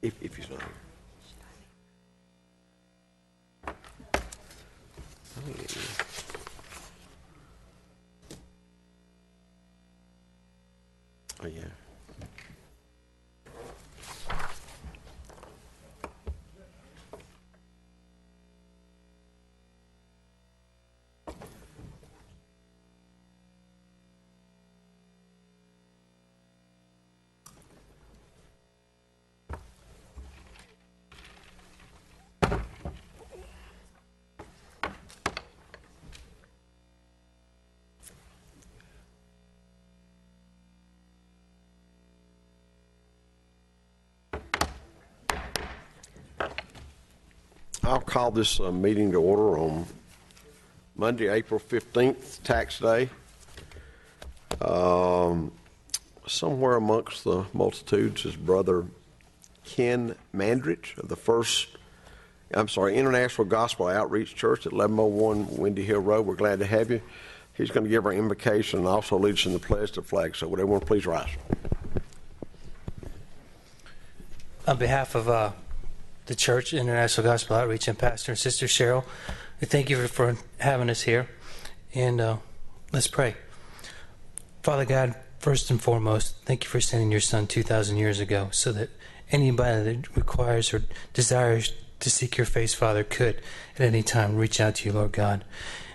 If he's not here. Oh, yeah. I'll call this meeting to order on Monday, April 15th, tax day. Somewhere amongst the multitudes is Brother Ken Mandrich of the International Gospel Outreach Church at 1101 Windy Hill Road. We're glad to have you. He's going to give our invocation and also lead us in the pledge to the flag. So would everyone please rise? On behalf of the Church, International Gospel Outreach, and Pastor and Sister Cheryl, we thank you for having us here. And let's pray. Father God, first and foremost, thank you for sending your Son 2,000 years ago so that anybody that requires or desires to seek your face, Father, could at any time reach out to you, Lord God.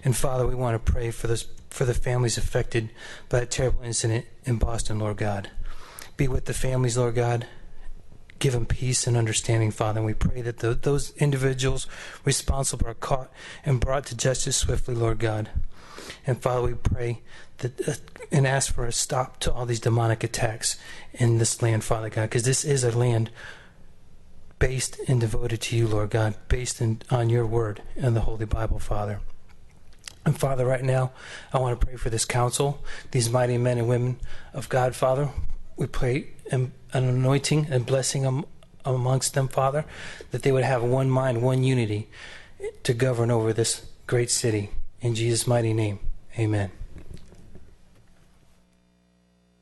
And Father, we want to pray for the families affected by that terrible incident in Boston, Lord God. Be with the families, Lord God. Give them peace and understanding, Father. And we pray that those individuals responsible are caught and brought to justice swiftly, Lord God. And Father, we pray that and ask for a stop to all these demonic attacks in this land, Father God, because this is a land based and devoted to you, Lord God, based on your word and the Holy Bible, Father. And Father, right now, I want to pray for this council, these mighty men and women of God, Father. We pray an anointing and blessing amongst them, Father, that they would have one mind, one unity to govern over this great city. In Jesus' mighty name, amen.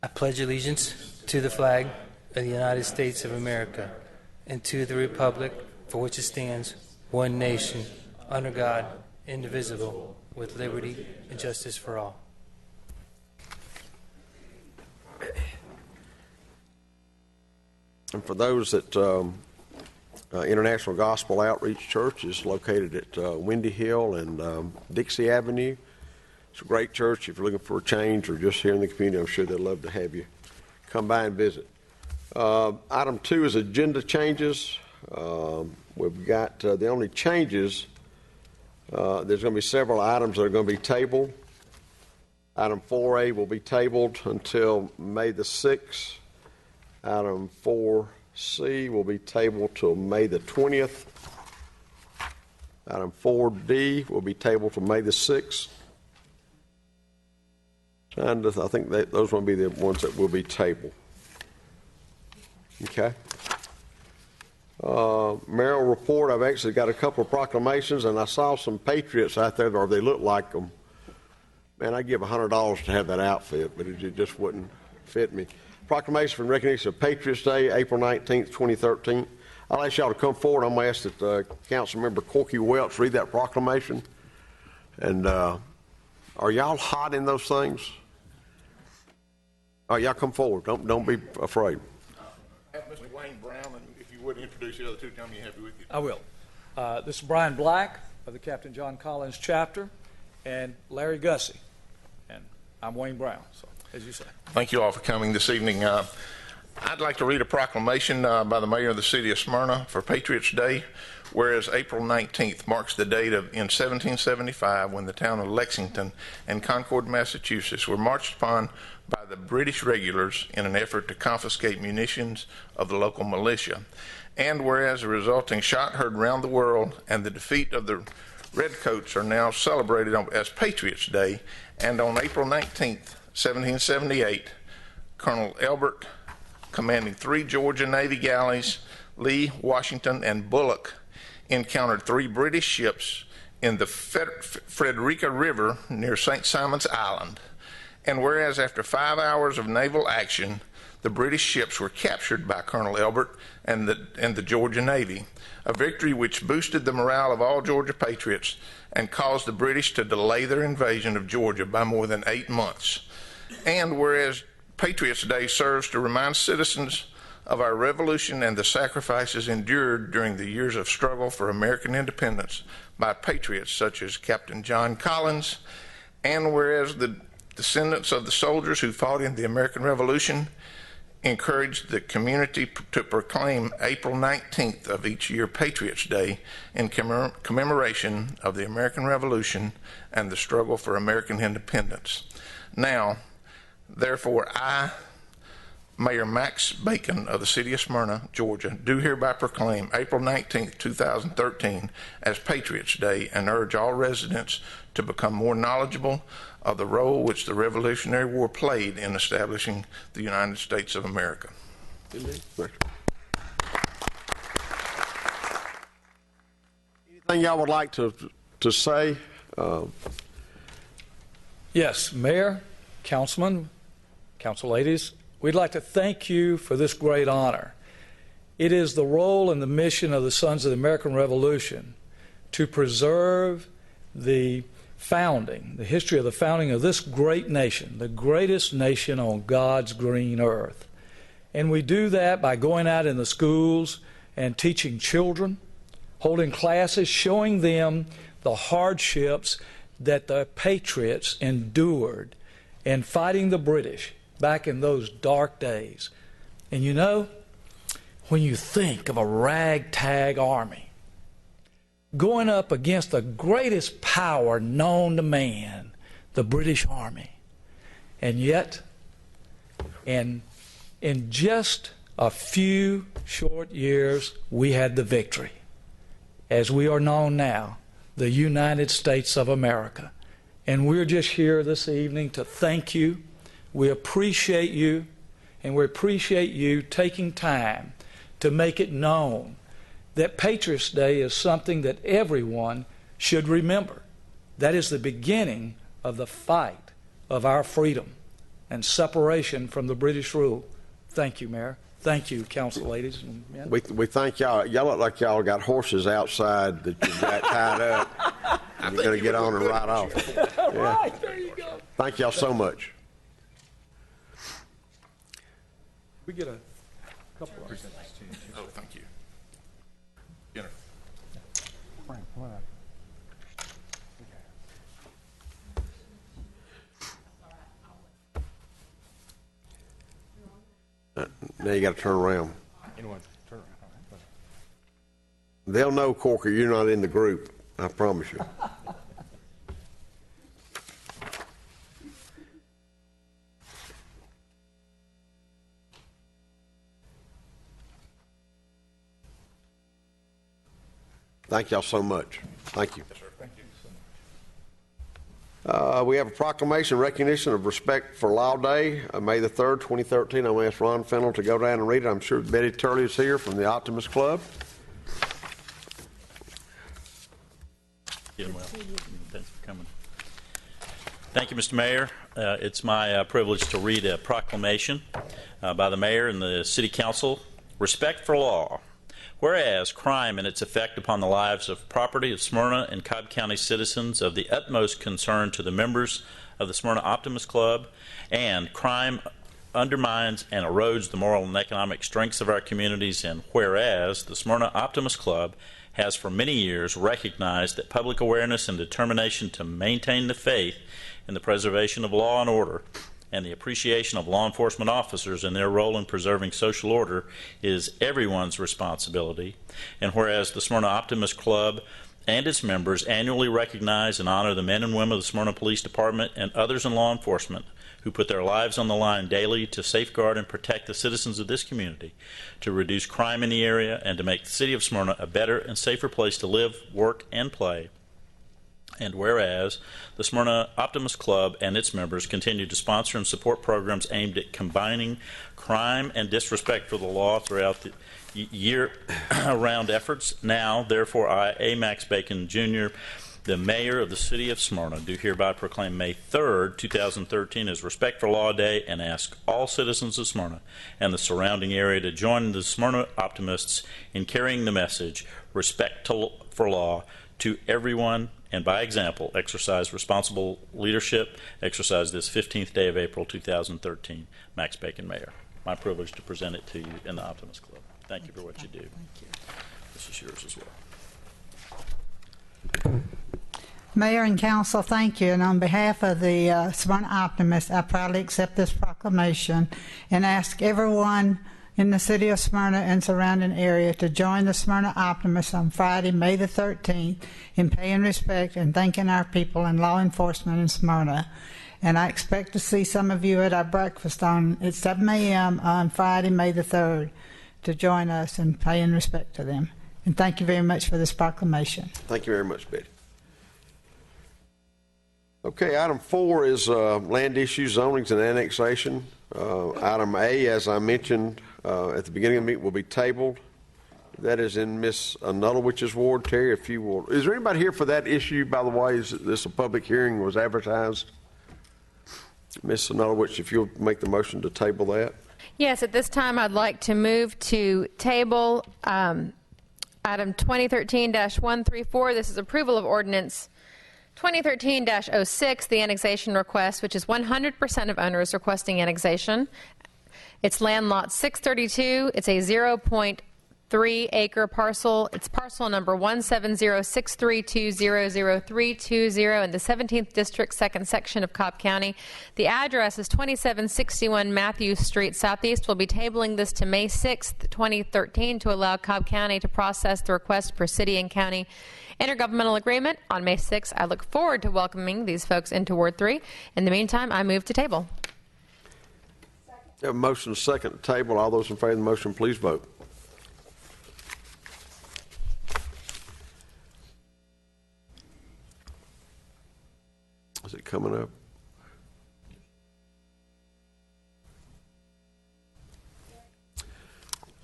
I pledge allegiance to the flag of the United States of America and to the republic for which it stands, one nation, under God, indivisible, with liberty and justice for all. And for those that International Gospel Outreach Church is located at Windy Hill and Dixie Avenue. It's a great church. If you're looking for a change or just here in the community, I'm sure they'd love to have you come by and visit. Item 2 is agenda changes. We've got the only changes. There's going to be several items that are going to be tabled. Item 4A will be tabled until May the 6th. Item 4C will be tabled till May the 20th. Item 4D will be tabled till May the 6th. And I think those will be the ones that will be tabled. Okay. Mayoral report. I've actually got a couple of proclamations, and I saw some Patriots out there, or they look like them. Man, I'd give $100 to have that outfit, but it just wouldn't fit me. Proclamation for recognition of Patriots Day, April 19th, 2013. I'll ask y'all to come forward. I'm going to ask that Councilmember Corky Welch read that proclamation. And are y'all hot in those things? All right, y'all come forward. Don't be afraid. Have Mr. Wayne Brown, and if you would introduce the other two, tell me you're happy with you. I will. This is Brian Black of the Captain John Collins chapter, and Larry Gussie, and I'm Wayne Brown. So, as you say. Thank you all for coming this evening. I'd like to read a proclamation by the mayor of the city of Smyrna for Patriots Day, whereas April 19th marks the date in 1775 when the town of Lexington and Concord, Massachusetts were marched upon by the British regulars in an effort to confiscate munitions of the local militia. And whereas the resulting shot heard around the world and the defeat of the Redcoats are now celebrated as Patriots Day, and on April 19th, 1778, Colonel Elbert, commanding 3 Georgia Navy galleys, Lee, Washington, and Bullock, encountered 3 British ships in the Frederica River near St. Simon's Island. And whereas after 5 hours of naval action, the British ships were captured by Colonel Elbert and the Georgia Navy, a victory which boosted the morale of all Georgia patriots and caused the British to delay their invasion of Georgia by more than 8 months. And whereas Patriots Day serves to remind citizens of our revolution and the sacrifices endured during the years of struggle for American independence by patriots such as Captain John Collins, and whereas the descendants of the soldiers who fought in the American Revolution encouraged the community to proclaim April 19th of each year Patriots Day in commemoration of the American Revolution and the struggle for American independence. Now, therefore, I, Mayor Max Bacon of the City of Smyrna, Georgia, do hereby proclaim April 19th, 2013 as Patriots Day and urge all residents to become more knowledgeable of the role which the Revolutionary War played in establishing the United States of America. Anything y'all would like to say? Yes, Mayor, Councilman, Council ladies, we'd like to thank you for this great honor. It is the role and the mission of the Sons of the American Revolution to preserve the founding, the history of the founding of this great nation, the greatest nation on God's green earth. And we do that by going out in the schools and teaching children, holding classes, showing them the hardships that the patriots endured in fighting the British back in those dark days. And you know, when you think of a ragtag army going up against the greatest power known to man, the British Army, and yet, in just a few short years, we had the victory. As we are known now, the United States of America. And we're just here this evening to thank you. We appreciate you, and we appreciate you taking time to make it known that Patriots Day is something that everyone should remember. That is the beginning of the fight of our freedom and separation from the British rule. Thank you, Mayor. Thank you, council ladies and men. We thank y'all. Y'all look like y'all got horses outside that you got tied up. And you're going to get on and ride off. Yeah. Right, there you go. Thank y'all so much. We get a couple of Oh, thank you. Jennifer. Now you got to turn around. Anyone, turn around. They'll know, Corker, you're not in the group. I promise you. Thank y'all so much. Thank you. Yes, sir. Thank you. We have a proclamation recognition of respect for Law Day, May the 3rd, 2013. I'm going to ask Ron Fennell to go down and read it. I'm sure Betty Turley is here from the Optimist Club. Well, thanks for coming. Thank you, Mr. Mayor. It's my privilege to read a proclamation by the Mayor and the City Council. Respect for law. Whereas crime and its effect upon the lives of property of Smyrna and Cobb County citizens of the utmost concern to the members of the Smyrna Optimist Club, and crime undermines and erodes the moral and economic strengths of our communities, and whereas the Smyrna Optimist Club has for many years recognized that public awareness and determination to maintain the faith in the preservation of law and order and the appreciation of law enforcement officers and their role in preserving social order is everyone's responsibility, and whereas the Smyrna Optimist Club and its members annually recognize and honor the men and women of the Smyrna Police Department and others in law enforcement who put their lives on the line daily to safeguard and protect the citizens of this community, to reduce crime in the area, and to make the city of Smyrna a better and safer place to live, work, and play. And whereas the Smyrna Optimist Club and its members continue to sponsor and support programs aimed at combining crime and disrespect for the law throughout the year-round efforts, now, therefore, I, A. Max Bacon, Jr., the mayor of the city of Smyrna do hereby proclaim May 3rd, 2013 as Respect for Law Day and ask all citizens of Smyrna and the surrounding area to join the Smyrna optimists in carrying the message, respect for law, to everyone, and by example, exercise responsible leadership, exercise this 15th day of April 2013. Max Bacon, Mayor. My privilege to present it to you in the Optimist Club. Thank you for what you do. Thank you. This is yours as well. Mayor and Council, thank you. And on behalf of the Smyrna Optimists, I proudly accept this proclamation and ask everyone in the city of Smyrna and surrounding area to join the Smyrna Optimists on Friday, May the 13th, in paying respect and thanking our people and law enforcement in Smyrna. And I expect to see some of you at our breakfast at 7 a.m. on Friday, May the 3rd, to join us in paying respect to them. And thank you very much for this proclamation. Thank you very much, Betty. Okay, item 4 is land issues, zonings, and annexation. Item A, as I mentioned at the beginning of the meeting, will be tabled. That is in Ms. Nuttlewich's ward. Terry, if you will. Is there anybody here for that issue, by the way? Is this a public hearing was advertised? Ms. Nuttlewich's, if you'll make the motion to table that. Yes, at this time I'd like to move to table item 2013-134. This is approval of ordinance 2013-06, the annexation request, which is 100% of owners requesting annexation. It's land lot 632. It's a 0.3-acre parcel. It's parcel number 17063200320 in the 17th District, 2nd Section of Cobb County. The address is 2761 Matthews Street Southeast. We'll be tabling this to May 6th, 2013 to allow Cobb County to process the request per city and county intergovernmental agreement on May 6th. I look forward to welcoming these folks into Ward 3. In the meantime, I move to table. We have a motion second to table. All those in favor of the motion, please vote. Is it coming up?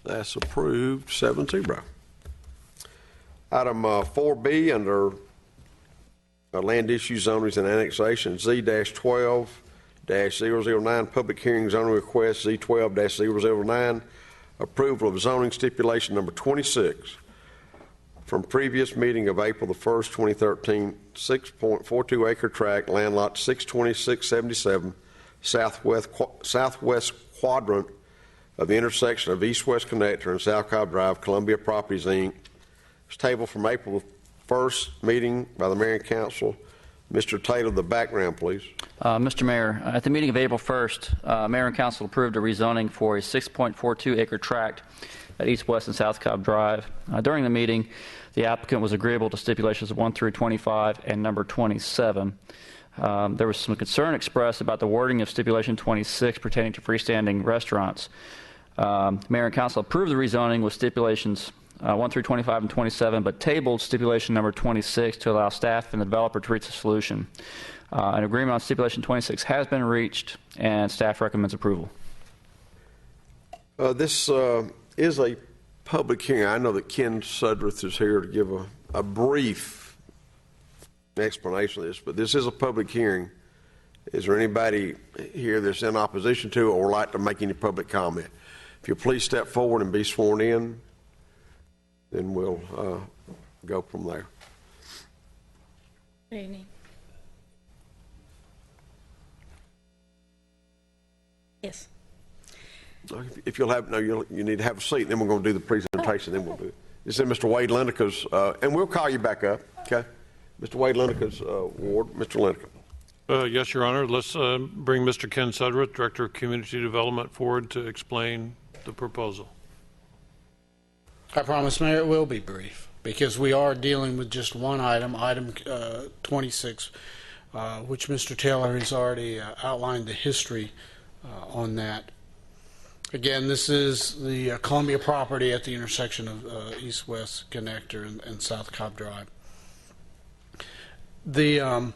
That's approved, 7-0. Item 4B under land issue zonings and annexation, Z-12-009, public hearing zoning request, Z-12-009, approval of zoning stipulation number 26 from previous meeting of April the 1st, 2013, 6.42 acre tract, land lot 62677, southwest quadrant of the intersection of East-West Connector and South Cobb Drive, Columbia Properties, Inc. It's tabled from April the 1st meeting by the Mayor and Council. Mr. Taylor, the background, please. Mr. Mayor, at the meeting of April 1st, Mayor and Council approved a rezoning for a 6.42 acre tract at East, West, and South Cobb Drive. During the meeting, the applicant was agreeable to stipulations 1 through 25 and number 27. There was some concern expressed about the wording of stipulation 26 pertaining to freestanding restaurants. Mayor and Council approved the rezoning with stipulations 1 through 25 and 27, but tabled stipulation number 26 to allow staff and the developer to reach a solution. An agreement on stipulation 26 has been reached, and staff recommends approval. This is a public hearing. I know that Ken Sudworth is here to give a brief explanation of this, but this is a public hearing. Is there anybody here that's in opposition to it or would like to make any public comment? If you'll please step forward and be sworn in, then we'll go from there. Good evening. Yes. If you'll have, no, you need to have a seat, then we're going to do the presentation, then we'll do it. This is Mr. Wade Lindica's, and we'll call you back up, okay? Mr. Wade Lindica's ward. Mr. Lindica. Yes, Your Honor. Let's bring Mr. Ken Sudworth, Director of Community Development, forward to explain the proposal. I promise, Mayor, it will be brief because we are dealing with just one item, item 26, which Mr. Taylor has already outlined the history on that. Again, this is the Columbia property at the intersection of East-West Connector and South Cobb Drive. The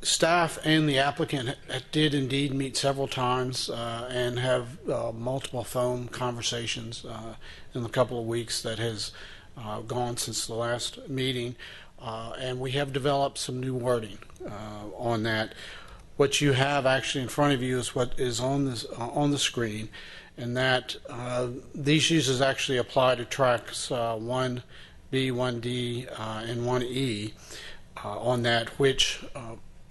staff and the applicant did indeed meet several times and have multiple phone conversations in the couple of weeks that has gone since the last meeting. and we have developed some new wording on that. What you have actually in front of you is what is on the screen, and that these uses actually apply to tracks 1B, 1D, and 1E on that, which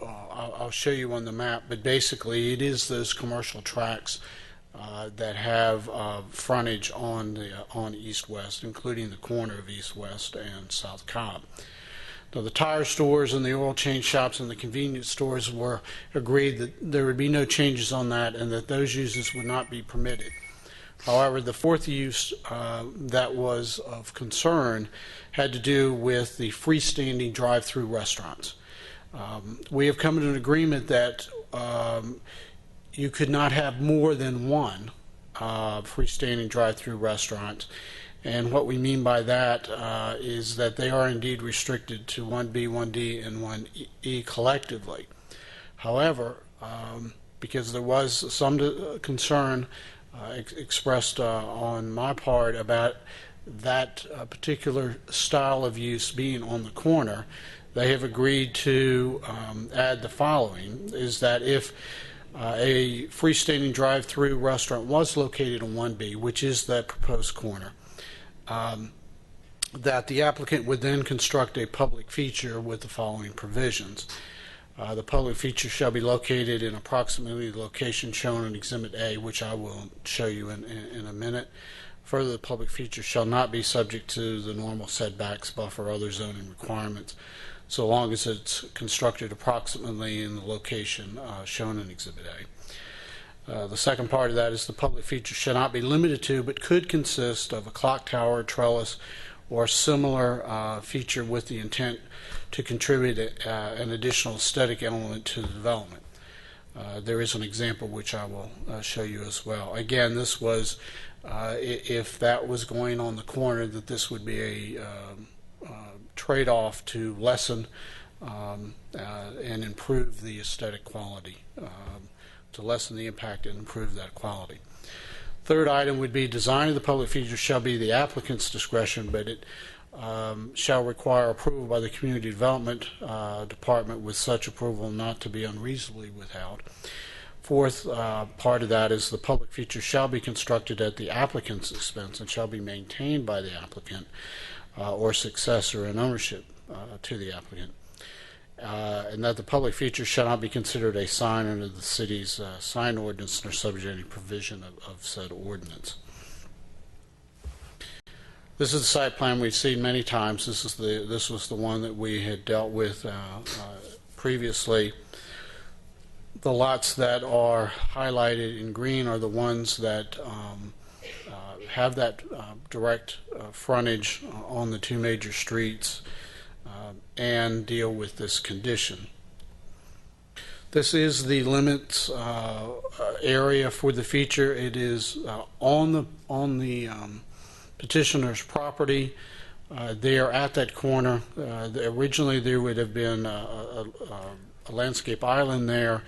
I'll show you on the map. But basically, it is those commercial tracks that have frontage on East-West, including the corner of East-West and South Cobb. Now, the tire stores and the oil change shops and the convenience stores were agreed that there would be no changes on that and that those uses would not be permitted. However, the fourth use that was of concern had to do with the freestanding drive-through restaurants. We have come to an agreement that you could not have more than one freestanding drive-through restaurant. And what we mean by that is that they are indeed restricted to 1B, 1D, and 1E collectively. However, because there was some concern expressed on my part about that particular style of use being on the corner, they have agreed to add the following, is that if a freestanding drive-through restaurant was located on 1B, which is the proposed corner, that the applicant would then construct a public feature with the following provisions. The public feature shall be located in approximately the location shown in Exhibit A, which I will show you in a minute. Further, the public feature shall not be subject to the normal setbacks, buffer, or other zoning requirements, so long as it's constructed approximately in the location shown in Exhibit A. The second part of that is the public feature shall not be limited to, but could consist of a clock tower, trellis, or similar feature with the intent to contribute an additional aesthetic element to the development. There is an example which I will show you as well. Again, this was, if that was going on the corner, that this would be a trade-off to lessen and improve the aesthetic quality, to lessen the impact and improve that quality. Third item would be design of the public feature shall be the applicant's discretion, but it shall require approval by the Community Development Department, with such approval not to be unreasonably withheld. Fourth part of that is the public feature shall be constructed at the applicant's expense and shall be maintained by the applicant or successor in ownership to the applicant. And that the public feature shall not be considered a sign under the city's sign ordinance nor subject to any provision of said ordinance. This is the site plan we've seen many times. This was the one that we had dealt with previously. The lots that are highlighted in green are the ones that have that direct frontage on the two major streets and deal with this condition. This is the limits area for the feature. It is on the petitioner's property. They are at that corner. Originally there would have been a landscape island there,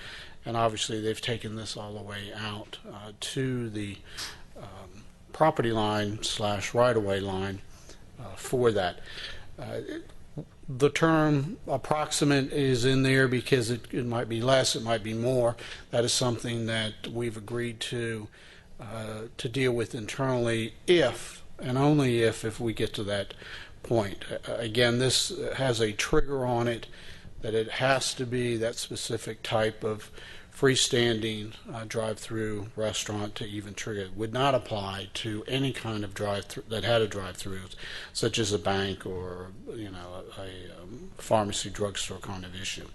and obviously they've taken this all the way out to the property line / right-of-way line for that. The term approximate is in there because it might be less, it might be more. That is something that we've agreed to deal with internally if and only if we get to that point. Again, this has a trigger on it that it has to be that specific type of freestanding drive-through restaurant to even trigger. It would not apply to any kind of drive-through that had a drive-through, such as a bank or a pharmacy, drugstore kind of issue.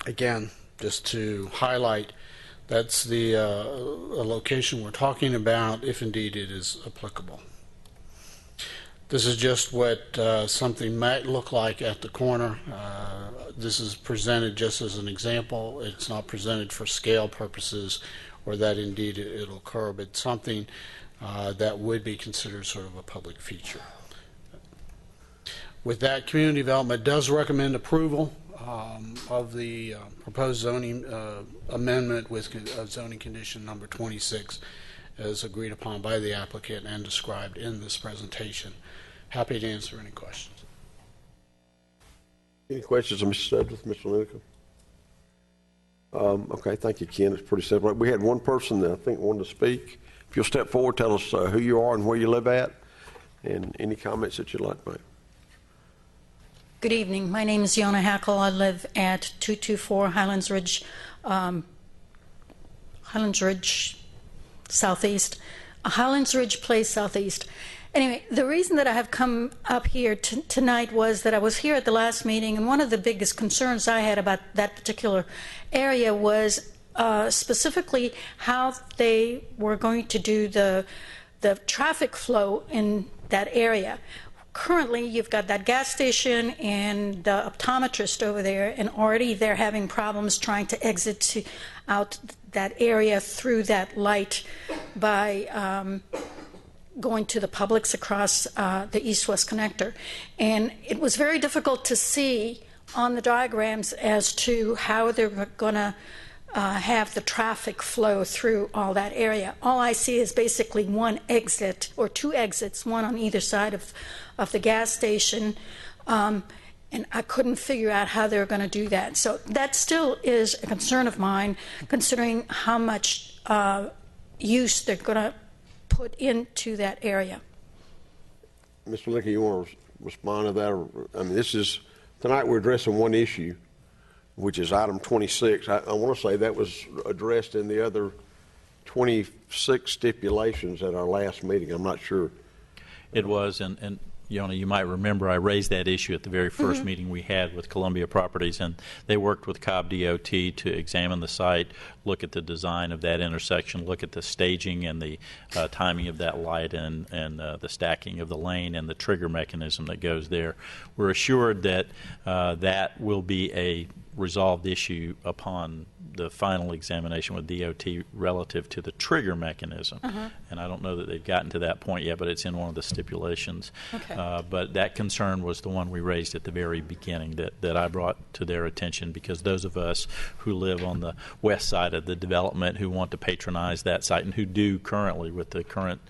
Again, just to highlight, that's the location we're talking about, if indeed it is applicable. This is just what something might look like at the corner. This is presented just as an example. It's not presented for scale purposes or that indeed it'll occur, but something that would be considered sort of a public feature. With that, Community Development does recommend approval of the proposed zoning amendment with zoning condition number 26 as agreed upon by the applicant and described in this presentation. Happy to answer any questions. Any questions of Mr. Sudworth, Mr. Lineker? Okay, thank you, Ken. It's pretty simple. We had one person that I think wanted to speak. If you'll step forward, tell us who you are and where you live at, and any comments that you'd like to make. Good evening. My name is Yona Hackle. I live at 224 Highlands Ridge Southeast. Highlands Ridge Place Southeast. Anyway, the reason that I have come up here tonight was that I was here at the last meeting, and one of the biggest concerns I had about that particular area was specifically how they were going to do the traffic flow in that area. Currently, you've got that gas station and the optometrist over there, and already they're having problems trying to exit out that area through that light by going to the Publix across the east-west connector. And it was very difficult to see on the diagrams as to how they're going to have the traffic flow through all that area. All I see is basically one exit or two exits, one on either side of the gas station, and I couldn't figure out how they were going to do that. So that still is a concern of mine, considering how much use they're going to put into that area. Mr. Lineker, you want to respond to that? I mean, tonight we're addressing one issue, which is item 26. I want to say that was addressed in the other 26 stipulations at our last meeting. I'm not sure. It was, and Yona, you might remember I raised that issue at the very first meeting we had with Columbia Properties, and they worked with Cobb DOT to examine the site, look at the design of that intersection, look at the staging and the timing of that light and the stacking of the lane and the trigger mechanism that goes there. We're assured that that will be a resolved issue upon the final examination with DOT relative to the trigger mechanism. And I don't know that they've gotten to that point yet, but it's in one of the stipulations. Okay. But that concern was the one we raised at the very beginning that I brought to their attention, because those of us who live on the west side of the development who want to patronize that site and who do currently with the current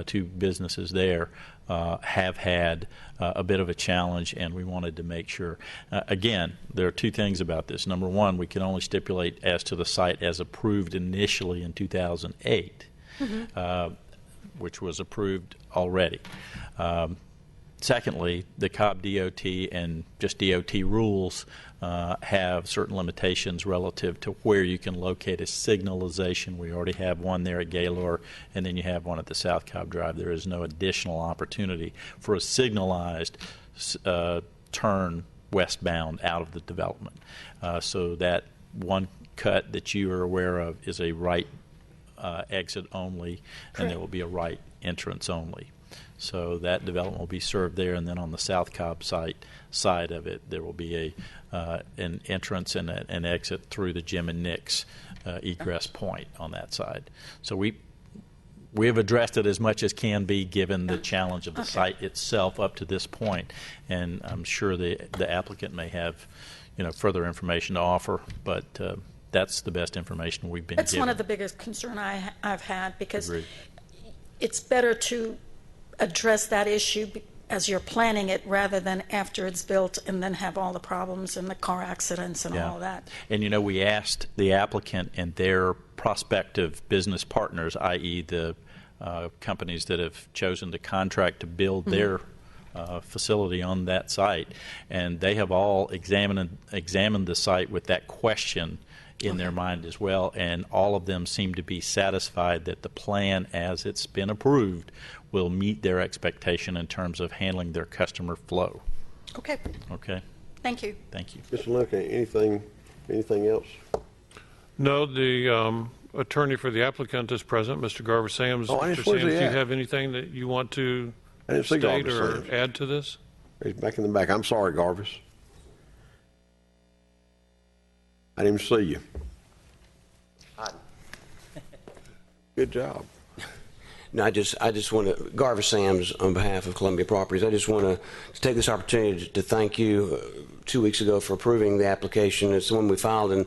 two businesses there have had a bit of a challenge, and we wanted to make sure. Again, there are two things about this. Number one, we can only stipulate as to the site as approved initially in 2008, which was approved already. Secondly, the Cobb DOT and just DOT rules have certain limitations relative to where you can locate a signalization. We already have one there at Gaylord, and then you have one at the South Cobb Drive. There is no additional opportunity for a signalized turn westbound out of the development. So that one cut that you are aware of is a right exit only, and there will be a right entrance only. So that development will be served there, and then on the South Cobb side of it, there will be an entrance and an exit through the Jim and Nick's egress point on that side. So we have addressed it as much as can be given the challenge of the site itself up to this point, and I'm sure the applicant may have further information to offer, but that's the best information we've been given. That's one of the biggest concern I've had, because Agreed. It's better to address that issue as you're planning it rather than after it's built and then have all the problems and the car accidents and all of that. And we asked the applicant and their prospective business partners, i.e. the companies that have chosen to contract to build their facility on that site, and they have all examined the site with that question in their mind as well, and all of them seem to be satisfied that the plan as it's been approved will meet their expectation in terms of handling their customer flow. Okay. Okay? Thank you. Thank you. Mr. Lineker, anything else? No, the attorney for the applicant is present, Mr. Garver Sams. Oh, Mr. Sams, do you have anything that you want to I didn't see state Garvis or Sams. add to this? He's back in the back. I'm sorry, Garvis. I didn't see you. Good job. No, I just want to, Garver Sams on behalf of Columbia Properties, I just want to take this opportunity to thank you 2 weeks ago for approving the application. It's the one we filed in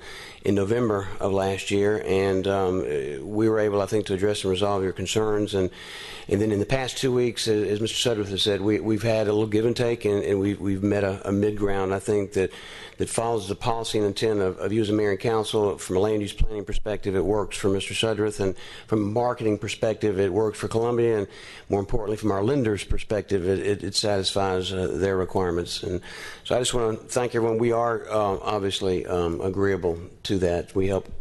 November of last year, and we were able, I think, to address and resolve your concerns. And then in the past 2 weeks, as Mr. Sudworth has said, we've had a little give and take, and we've met a mid-ground, I think, that follows the policy and intent of you as a mayor and council. From a land use planning perspective, it works for Mr. Sudworth, and from a marketing perspective, it works for Columbia, and more importantly, from our lenders' perspective, it satisfies their requirements. And so I just want to thank everyone. We are obviously agreeable to that. We help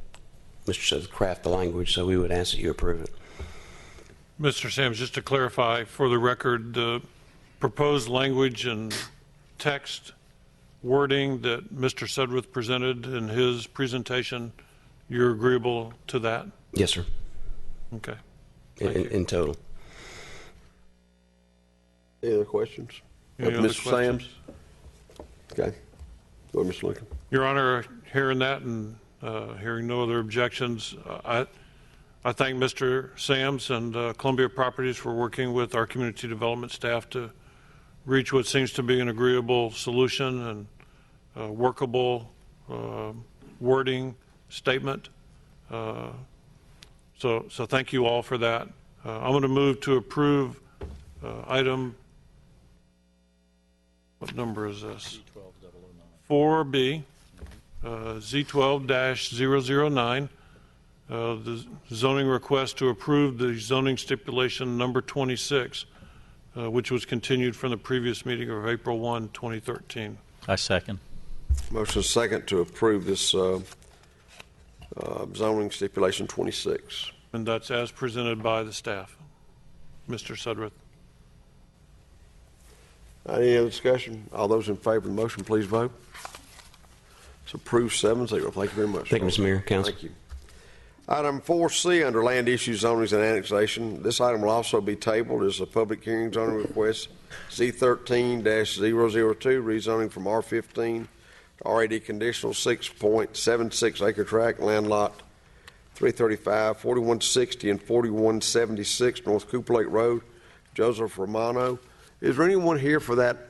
Mr. Sudworth craft the language, so we would ask that you approve it. Mr. Sams, just to clarify for the record, the proposed language and text wording that Mr. Sudworth presented in his presentation, you're agreeable to that? Yes, sir. Okay. In total. Any other questions? Any other Mr. questions? Sams? Okay. Go ahead, Mr. Lincoln. Your Honor, hearing that and hearing no other objections, I thank Mr. Sams and Columbia Properties for working with our community development staff to reach what seems to be an agreeable solution and workable wording statement. So thank you all for that. I'm going to move to approve item, what number is this? 4B, Z12-009. The zoning request to approve the zoning stipulation number 26, which was continued from the previous meeting of April 1, 2013. I second. Motion is second to approve this zoning stipulation 26. And that's as presented by the staff. Mr. Sudworth. Any other discussion? All those in favor of the motion, please vote. It's approved 7-0. Thank you very much. Thank you, Mr. Mayor, Council. Thank you. Item 4C under land issue zonings and annexation. This item will also be tabled as a public hearing zoning request Z13-002, rezoning from R15 to RAD conditional 6.76 acre tract, land lot 335, 4160 and 4176 North Cooper Lake Road. Joseph Romano. Is there anyone here for that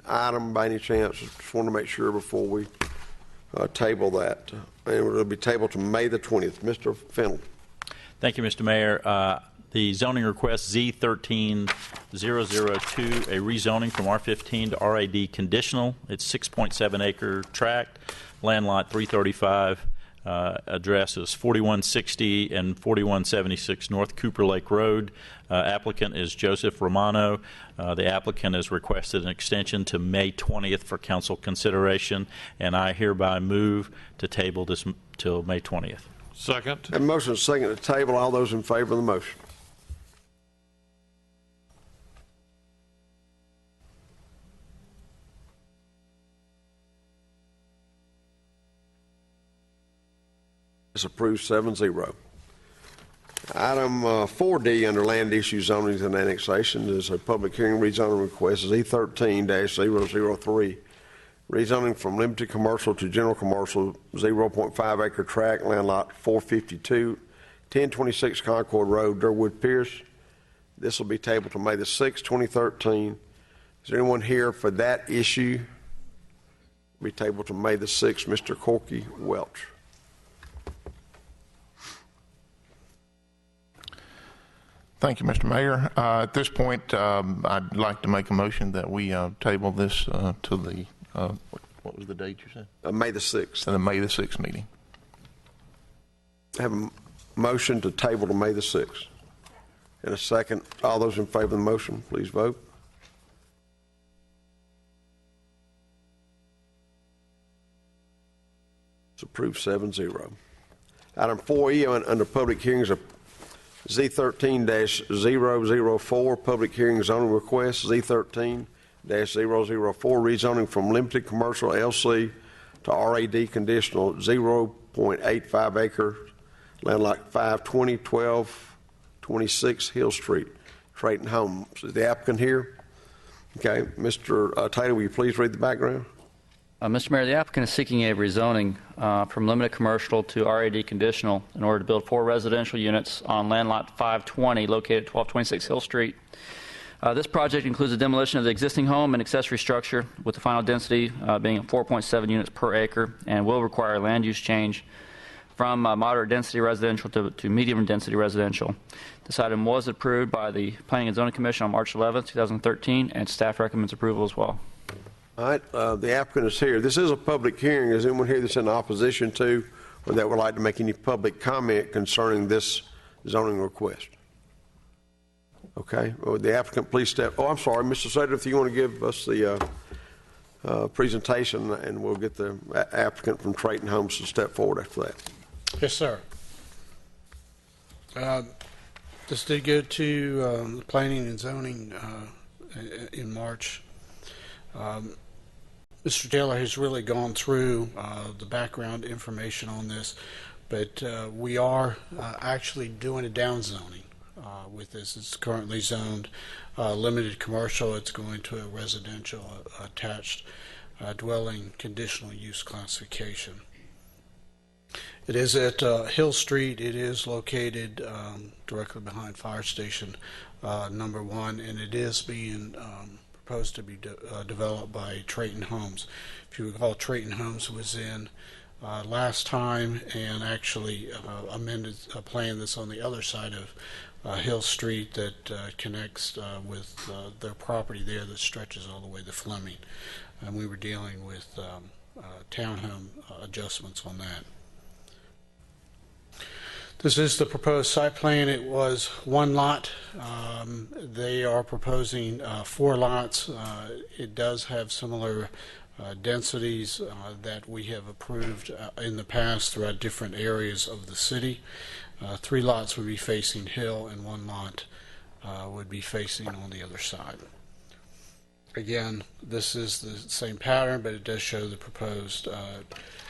item by any chance? Just want to make sure before we table that. And it will be tabled to May the 20th. Mr. Fennell. Thank you, Mr. Mayor. The zoning request Z13-002, a rezoning from R15 to RAD conditional. It's 6.7 acre tract, land lot 335. Address is 4160 and 4176 North Cooper Lake Road. Applicant is Joseph Romano. The applicant has requested an extension to May 20th for council consideration, and I hereby move to table this till May 20th. Second. And motion is second to table. All those in favor of the motion. It's approved 7-0. Item 4D under land issue zonings and annexation is a public hearing rezoning request Z13-003, rezoning from limited commercial to general commercial, 0.5 acre tract, land lot 452, 1026 Concord Road, Durwood Pierce. This will be tabled to May the 6th, 2013. Is there anyone here for that issue? Be tabled to May the 6th. Mr. Corky Welch. Thank you, Mr. Mayor. At this point, I'd like to make a motion that we table this to the, what was the date you said? May the 6th. The May the 6th meeting. I have a motion to table to May the 6th. In a second, all those in favor of the motion, please vote. It's approved 7-0. Item 4E under public hearings, Z13-004, public hearing zoning request, Z13-004, rezoning from limited commercial LC to RAD conditional, 0.85 acre, land lot 520, 1226 Hill Street, Trayton Homes. Is the applicant here? Okay, Mr. Taylor, will you please read the background? Mr. Mayor, the applicant is seeking a rezoning from limited commercial to RAD conditional in order to build 4 residential units on land lot 520 located at 1226 Hill Street. This project includes the demolition of the existing home and accessory structure, with the final density being at 4.7 units per acre, and will require land use change from moderate density residential to medium density residential. This item was approved by the Planning and Zoning Commission on March 11, 2013, and staff recommends approval as well. All right, the applicant is here. This is a public hearing. Is anyone here that's in opposition to or that would like to make any public comment concerning this zoning request? Okay, would the applicant please step? Oh, I'm sorry, Mr. Sutter, if you want to give us the presentation, and we'll get the applicant from Trayton Homes to step forward after that. Yes, sir. This did go to the Planning and Zoning in March. Mr. Taylor has really gone through the background information on this, but we are actually doing a downzoning with this. It's currently zoned limited commercial. It's going to a residential attached dwelling conditional use classification. It is at Hill Street. It is located directly behind Fire Station number 1, and it is being proposed to be developed by Trayton Homes. If you recall, Trayton Homes was in last time and actually amended a plan that's on the other side of Hill Street that connects with their property there that stretches all the way to Fleming. And we were dealing with townhome adjustments on that. This is the proposed site plan. It was 1 lot. They are proposing 4 lots. It does have similar densities that we have approved in the past throughout different areas of the city. 3 lots would be facing hill, and 1 lot would be facing on the other side. Again, this is the same pattern, but it does show the proposed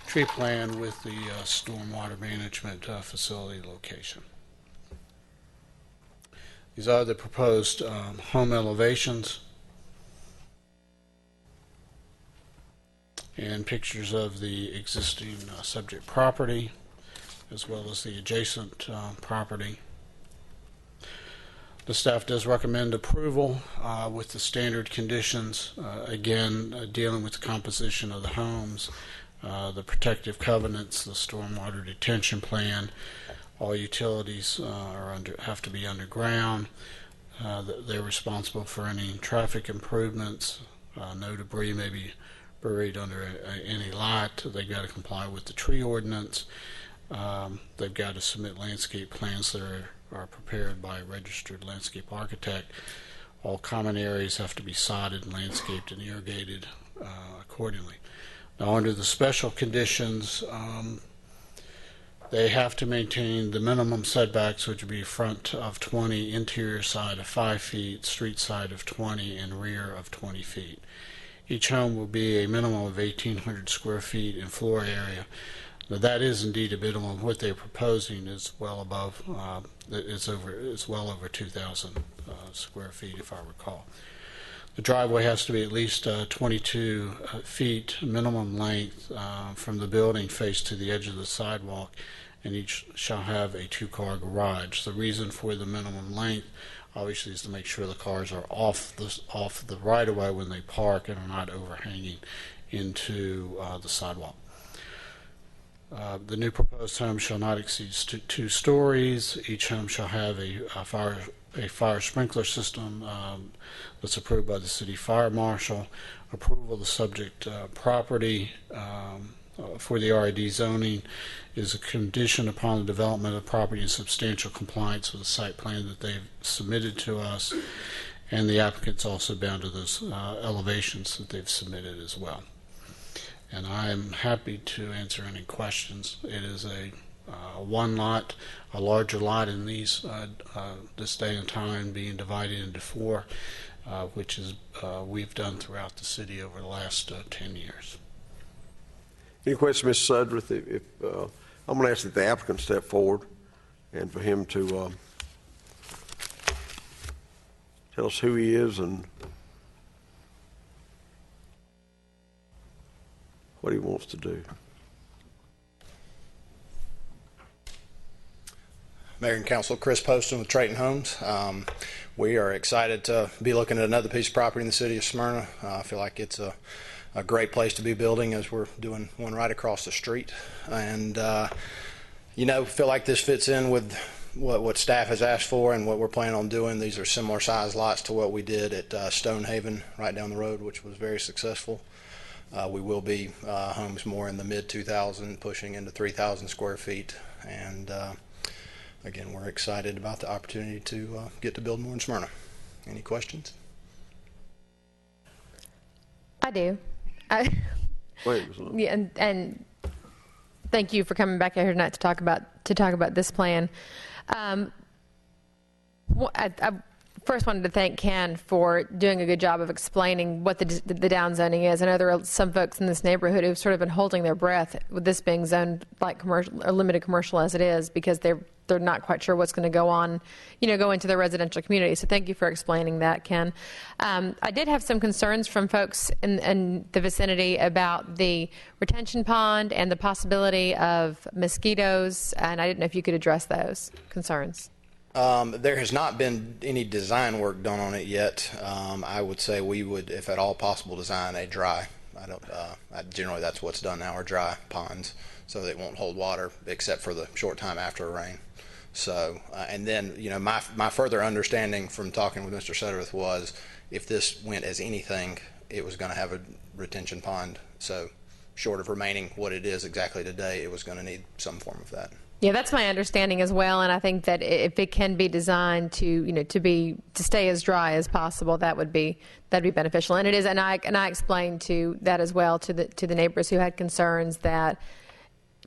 tree plan with the stormwater management facility location. These are the proposed home elevations and pictures of the existing subject property as well as the adjacent property. The staff does recommend approval with the standard conditions, again dealing with the composition of the homes, the protective covenants, the stormwater detention plan. All utilities have to be underground. They're responsible for any traffic improvements. No debris may be buried under any lot. They've got to comply with the tree ordinance. They've got to submit landscape plans that are prepared by a registered landscape architect. All common areas have to be sodded and landscaped and irrigated accordingly. Now, under the special conditions, they have to maintain the minimum setbacks, which would be front of 20, interior side of 5 feet, street side of 20, and rear of 20 feet. Each home will be a minimum of 1,800 square feet in floor area. Now, that is indeed a minimum. What they're proposing is well above. It's well over 2,000 square feet, if I recall. The driveway has to be at least 22 feet minimum length from the building face to the edge of the sidewalk, and each shall have a 2-car garage. The reason for the minimum length, obviously, is to make sure the cars are off the right-of-way when they park and are not overhanging into the sidewalk. The new proposed home shall not exceed 2 stories. Each home shall have a fire sprinkler system that's approved by the city fire marshal. Approval of the subject property for the RAD zoning is a condition upon the development of the property in substantial compliance with the site plan that they've submitted to us, and the applicant's also bound to those elevations that they've submitted as well. And I'm happy to answer any questions. It is a 1 lot, a larger lot in this day and time, being divided into 4, which is we've done throughout the city over the last 10 years. Any questions, Mr. Sudworth? I'm going to ask that the applicant step forward and for him to tell us who he is and what he wants to do. Mayor and Council, Chris Poston with Trayton Homes. We are excited to be looking at another piece of property in the city of Smyrna. I feel like it's a great place to be building, as we're doing one right across the street. And, feel like this fits in with what staff has asked for and what we're planning on doing. These are similar size lots to what we did at Stonehaven right down the road, which was very successful. We will be homes more in the mid 2,000, pushing into 3,000 square feet. And again, we're excited about the opportunity to get to build more in Smyrna. Any questions? I do. Yeah, and thank you for coming back here tonight to talk about this plan. I first wanted to thank Ken for doing a good job of explaining what the downzoning is. I know there are some folks in this neighborhood who've sort of been holding their breath with this being zoned like commercial or limited commercial as it is, because they're not quite sure what's going to go into their residential community. So thank you for explaining that, Ken. I did have some concerns from folks in the vicinity about the retention pond and the possibility of mosquitoes, and I didn't know if you could address those concerns. There has not been any design work done on it yet. I would say we would, if at all possible, design a dry. Generally that's what's done now, are dry ponds, so they won't hold water except for the short time after a rain. So, and then, my further understanding from talking with Mr. Sutterth was if this went as anything, it was going to have a retention pond. So short of remaining what it is exactly today, it was going to need some form of that. Yeah, that's my understanding as well, and I think that if it can be designed to stay as dry as possible, that'd be beneficial. And it is, and I explained that as well to the neighbors who had concerns that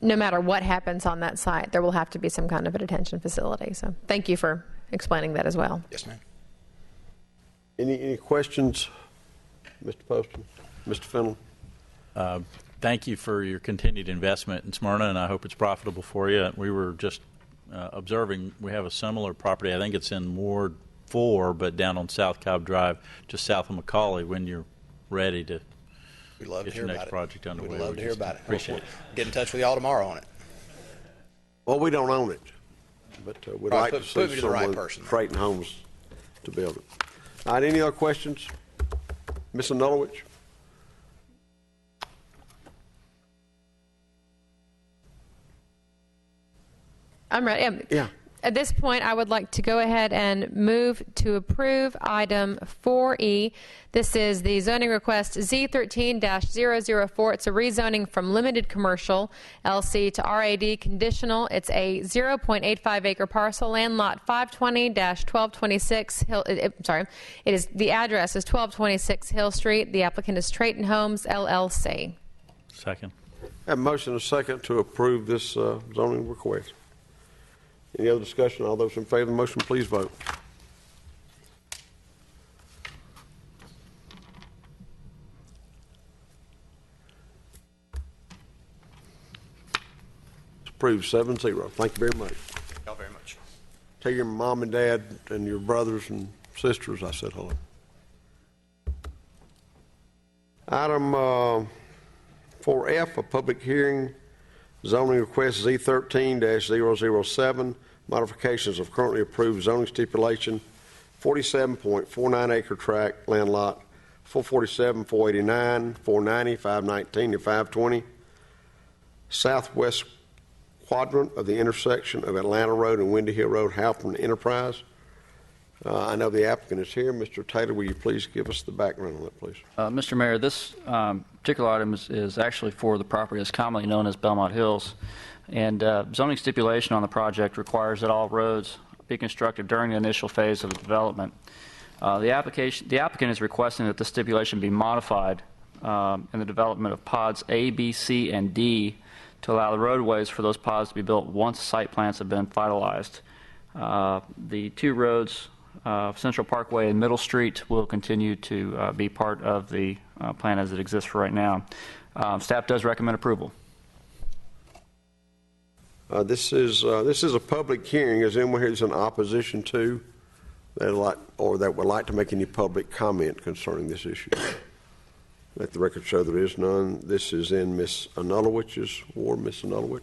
no matter what happens on that site, there will have to be some kind of a detention facility. So thank you for explaining that as well. Yes, ma'am. Any questions, Mr. Poston, Mr. Fennell? Thank you for your continued investment in Smyrna, and I hope it's profitable for you. We were just observing, we have a similar property. I think it's in Ward 4, but down on South Cobb Drive, just south of McCauley, when you're ready to get your next project underway. We'd love to hear about it. Appreciate it. Get in touch with y'all tomorrow on it. Well, we don't own it, but we'd like to see put me to the right someone, person. Trayton Homes, to build it. All right, any other questions? Ms. Anulovich? I'm ready. Yeah. At this point, I would like to go ahead and move to approve item 4E. This is the zoning request Z13-004. It's a rezoning from limited commercial LC to RAD conditional. It's a 0.85 acre parcel, land lot 520-1226 Hill. The address is 1226 Hill Street. The applicant is Trayton Homes LLC. Second. I have a motion and a second to approve this zoning request. Any other discussion? All those in favor of the motion, please vote. It's approved 7-0. Thank you very much. Y'all very much. Tell your mom and dad and your brothers and sisters I said hello. Item 4F, a public hearing, zoning request Z13-007, modifications of currently approved zoning stipulation, 47.49 acre tract, land lot 447, 489, 490, 519, and 520, southwest quadrant of the intersection of Atlanta Road and Windy Hill Road, Halpern Enterprise. I know the applicant is here. Mr. Taylor, will you please give us the background on that, please? Mr. Mayor, this particular item is actually for the property that's commonly known as Belmont Hills. And zoning stipulation on the project requires that all roads be constructed during the initial phase of the development. The applicant is requesting that the stipulation be modified in the development of pods A, B, C, and D to allow the roadways for those pods to be built once site plans have been finalized. The two roads, Central Parkway and Middle Street, will continue to be part of the plan as it exists for right now. Staff does recommend approval. This is a public hearing. Is anyone here that's in opposition to that would like to make any public comment concerning this issue? Let the record show there is none. This is in Ms. Anulowich's ward. Ms. Anulowich?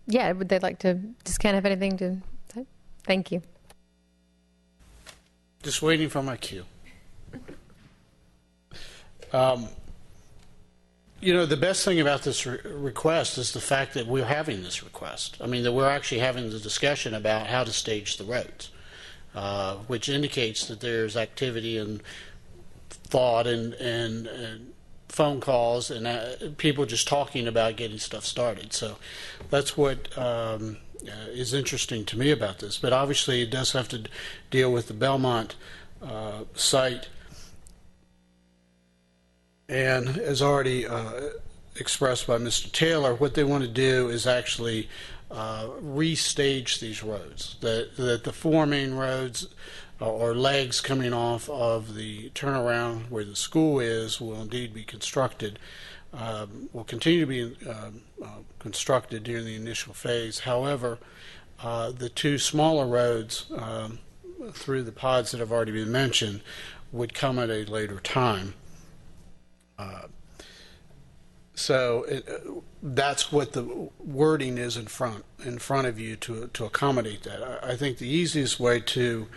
Yeah, would they like to just kind of have anything to say? Thank you. Just waiting for my cue. You know, the best thing about this request is the fact that we're having this request. I mean, that we're actually having the discussion about how to stage the roads, which indicates that there's activity and thought and phone calls and people just talking about getting stuff started. So that's what is interesting to me about this. But obviously, it does have to deal with the Belmont site. And as already expressed by Mr. Taylor, what they want to do is actually restage these roads. That the four main roads or legs coming off of the turnaround where the school is will indeed be constructed, will continue to be constructed during the initial phase. However, the two smaller roads through the pods that have already been mentioned would come at a later time. That's what the wording is in front of you to accommodate that. I think the easiest way to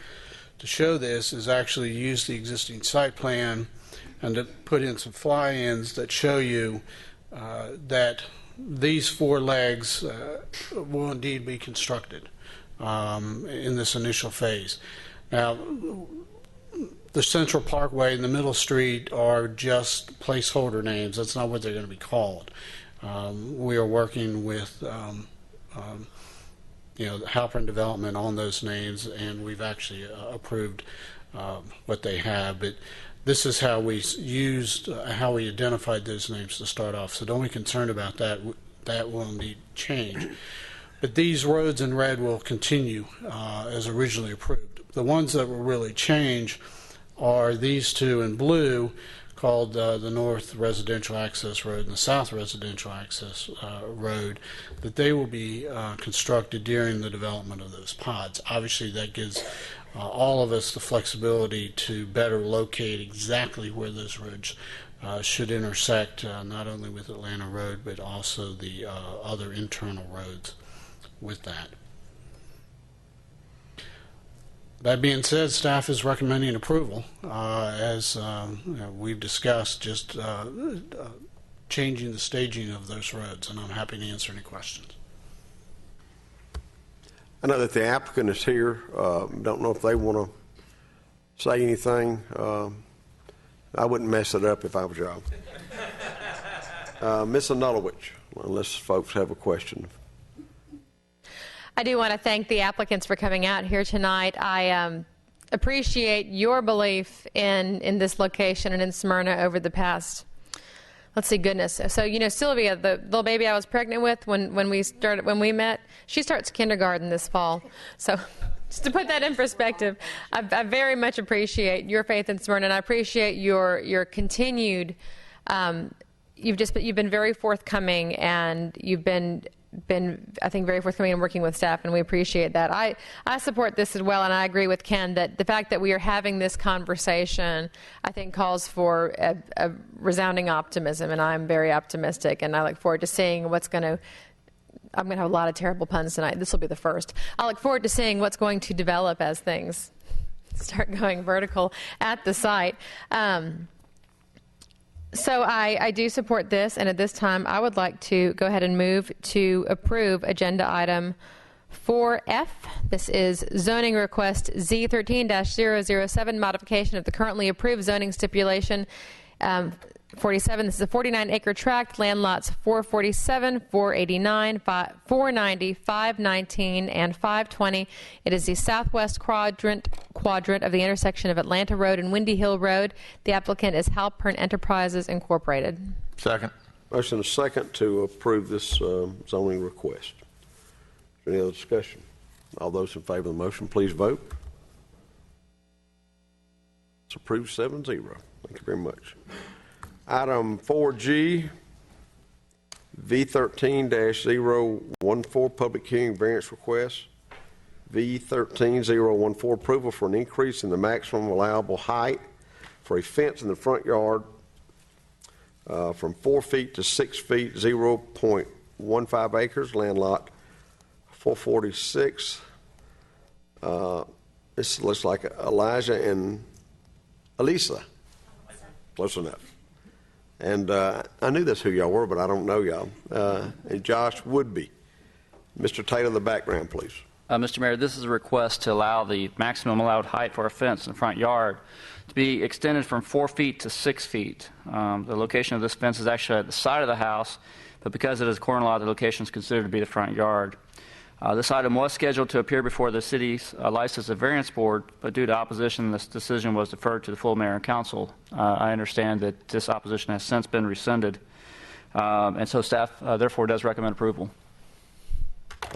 show this is actually use the existing site plan and to put in some fly-ins that show you that these four legs will indeed be constructed in this initial phase. Now, the Central Parkway and the Middle Street are just placeholder names. That's not what they're going to be called. We are working with the Halpern Development on those names, and we've actually approved what they have. But this is how we how we identified those names to start off. So don't be concerned about that. That will indeed change. But these roads in red will continue as originally approved. The ones that will really change are these two in blue, called the North Residential Access Road and the South Residential Access Road, that they will be constructed during the development of those pods. Obviously, that gives all of us the flexibility to better locate exactly where those roads should intersect, not only with Atlanta Road, but also the other internal roads with that. That being said, staff is recommending approval, as we've discussed, just changing the staging of those roads, and I'm happy to answer any questions. I know that the applicant is here. Don't know if they want to say anything. I wouldn't mess it up if I was y'all. Ms. Anulowich, unless folks have a question. I do want to thank the applicants for coming out here tonight. I appreciate your belief in this location and in Smyrna over the past, let's see, goodness. So, you know, Sylvia, the little baby I was pregnant with when we met, she starts kindergarten this fall. So just to put that in perspective, I very much appreciate your faith in Smyrna, and I appreciate your continued, you've been very forthcoming, and you've been I think very forthcoming in working with staff, and we appreciate that. I support this as well, and I agree with Ken that the fact that we are having this conversation, I think, calls for a resounding optimism, and I'm very optimistic, and I look forward to seeing what's going to, I'm going to have a lot of terrible puns tonight. This will be the first. I look forward to seeing what's going to develop as things start going vertical at the site. So I do support this, and at this time I would like to go ahead and move to approve agenda item 4F. This is zoning request Z13-007, modification of the currently approved zoning stipulation 47. This is a 49-acre tract, land lots 447, 489, 490, 519, and 520. It is the southwest quadrant of the intersection of Atlanta Road and Windy Hill Road. The applicant is Halpern Enterprises Incorporated. Second. Motion is second to approve this zoning request. Is there any other discussion? All those in favor of the motion, please vote. It's approved 7-0. Thank you very much. Item 4G, V13-014, public hearing variance request. V13014, approval for an increase in the maximum allowable height for a fence in the front yard from 4 feet to 6 feet, 0.15 acres, land lot 446. This looks like Elijah and Elisa. Close enough. And I knew that's who y'all were, but I don't know y'all. And Josh Woodby. Mr. Taylor, the background, please. Mr. Mayor, this is a request to allow the maximum allowed height for a fence in the front yard to be extended from 4 feet to 6 feet. The location of this fence is actually at the side of the house, but because it is a corner lot, the location is considered to be the front yard. This item was scheduled to appear before the city's License and Variance Board, but due to opposition, this decision was deferred to the full mayor and council. I understand that this opposition has since been rescinded, and so staff therefore does recommend approval.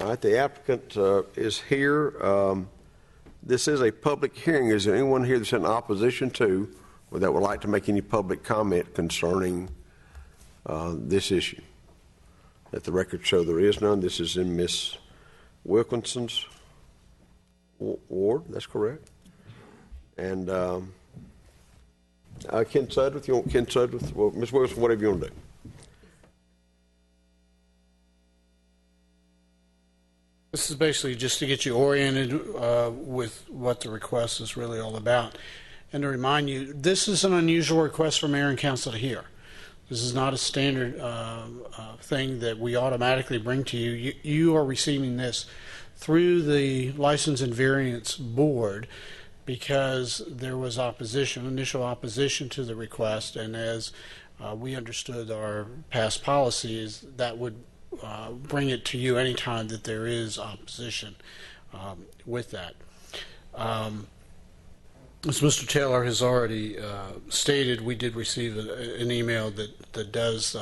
All right, the applicant is here. This is a public hearing. Is there anyone here that's in opposition to or that would like to make any public comment concerning this issue? Let the record show there is none. This is in Ms. Wilkinson's ward. That's correct. And Ken Sudworth, you want Ken Sudworth? Well, Ms. Wilson, whatever you want to do. This is basically just to get you oriented with what the request is really all about. And to remind you, this is an unusual request for mayor and council to hear. This is not a standard thing that we automatically bring to you. You are receiving this through the License and Variance Board because there was opposition, initial opposition to the request, and as we understood our past policies, that would bring it to you anytime that there is opposition with that. As Mr. Taylor has already stated, we did receive an email that does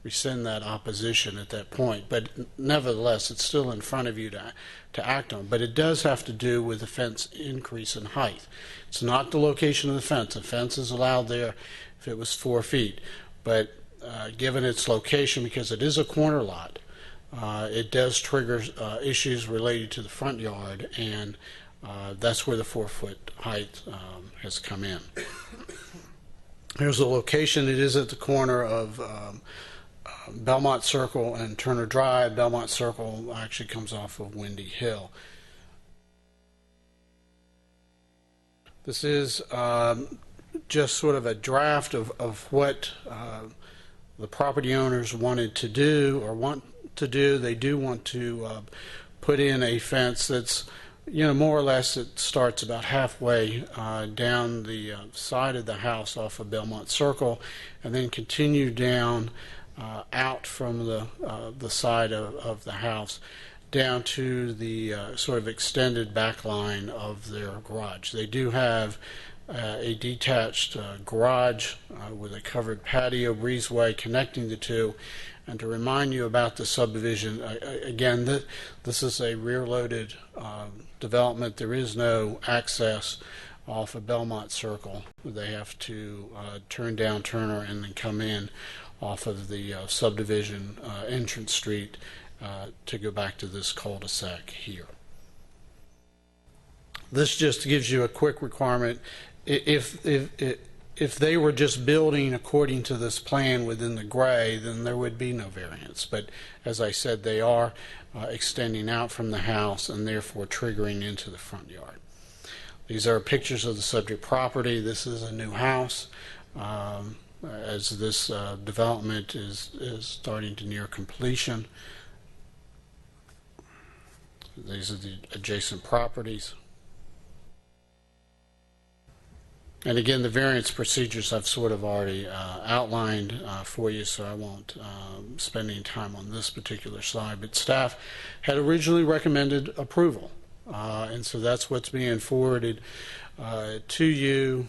rescind that opposition at that point, but nevertheless it's still in front of you to act on. But it does have to do with the fence increase in height. It's not the location of the fence. The fence is allowed there if it was 4 feet, but given its location, because it is a corner lot, it does trigger issues related to the front yard, and that's where the 4-foot height has come in. Here's the location. It is at the corner of Belmont Circle and Turner Drive. Belmont Circle actually comes off of Windy Hill. This is just sort of a draft of what the property owners wanted to do or want to do. They do want to put in a fence that's, more or less it starts about halfway down the side of the house off of Belmont Circle and then continue down out from the side of the house down to the sort of extended back line of their garage. They do have a detached garage with a covered patio breezeway connecting the two. And to remind you about the subdivision, again, this is a rear-loaded development. There is no access off of Belmont Circle. They have to turn down Turner and then come in off of the subdivision entrance street to go back to this cul-de-sac here. This just gives you a quick requirement. If they were just building according to this plan within the gray, then there would be no variance. But as I said, they are extending out from the house and therefore triggering into the front yard. These are pictures of the subject property. This is a new house. As this development is starting to near completion. These are the adjacent properties. And again, the variance procedures I've sort of already outlined for you, so I won't spend any time on this particular slide. But staff had originally recommended approval, and so that's what's being forwarded to you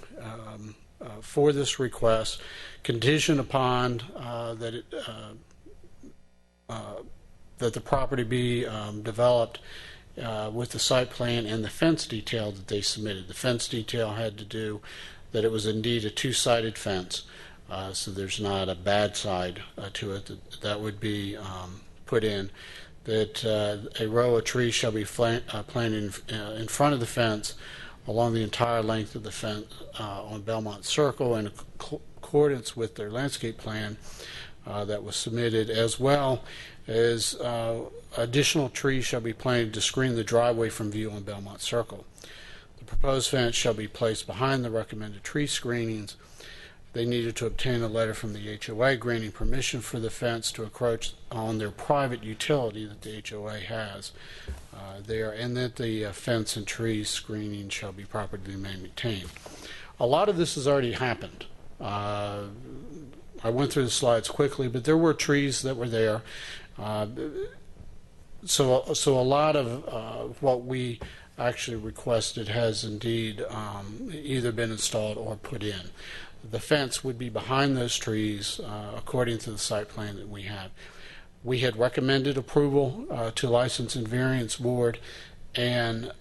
for this request, conditioned upon that the property be developed with the site plan and the fence detail that they submitted. The fence detail had to do that it was indeed a two-sided fence, so there's not a bad side to it that would be put in. that a row of trees shall be planted in front of the fence along the entire length of the fence on Belmont Circle in accordance with their landscape plan that was submitted, as well as additional trees shall be planted to screen the driveway from view on Belmont Circle. The proposed fence shall be placed behind the recommended tree screenings. They needed to obtain a letter from the HOA granting permission for the fence to encroach on their private utility that the HOA has there, and that the fence and tree screening shall be properly maintained. A lot of this has already happened. I went through the slides quickly, but there were trees that were there. So a lot of what we actually requested has indeed either been installed or put in. The fence would be behind those trees according to the site plan that we have. We had recommended approval to License and Variance Board, and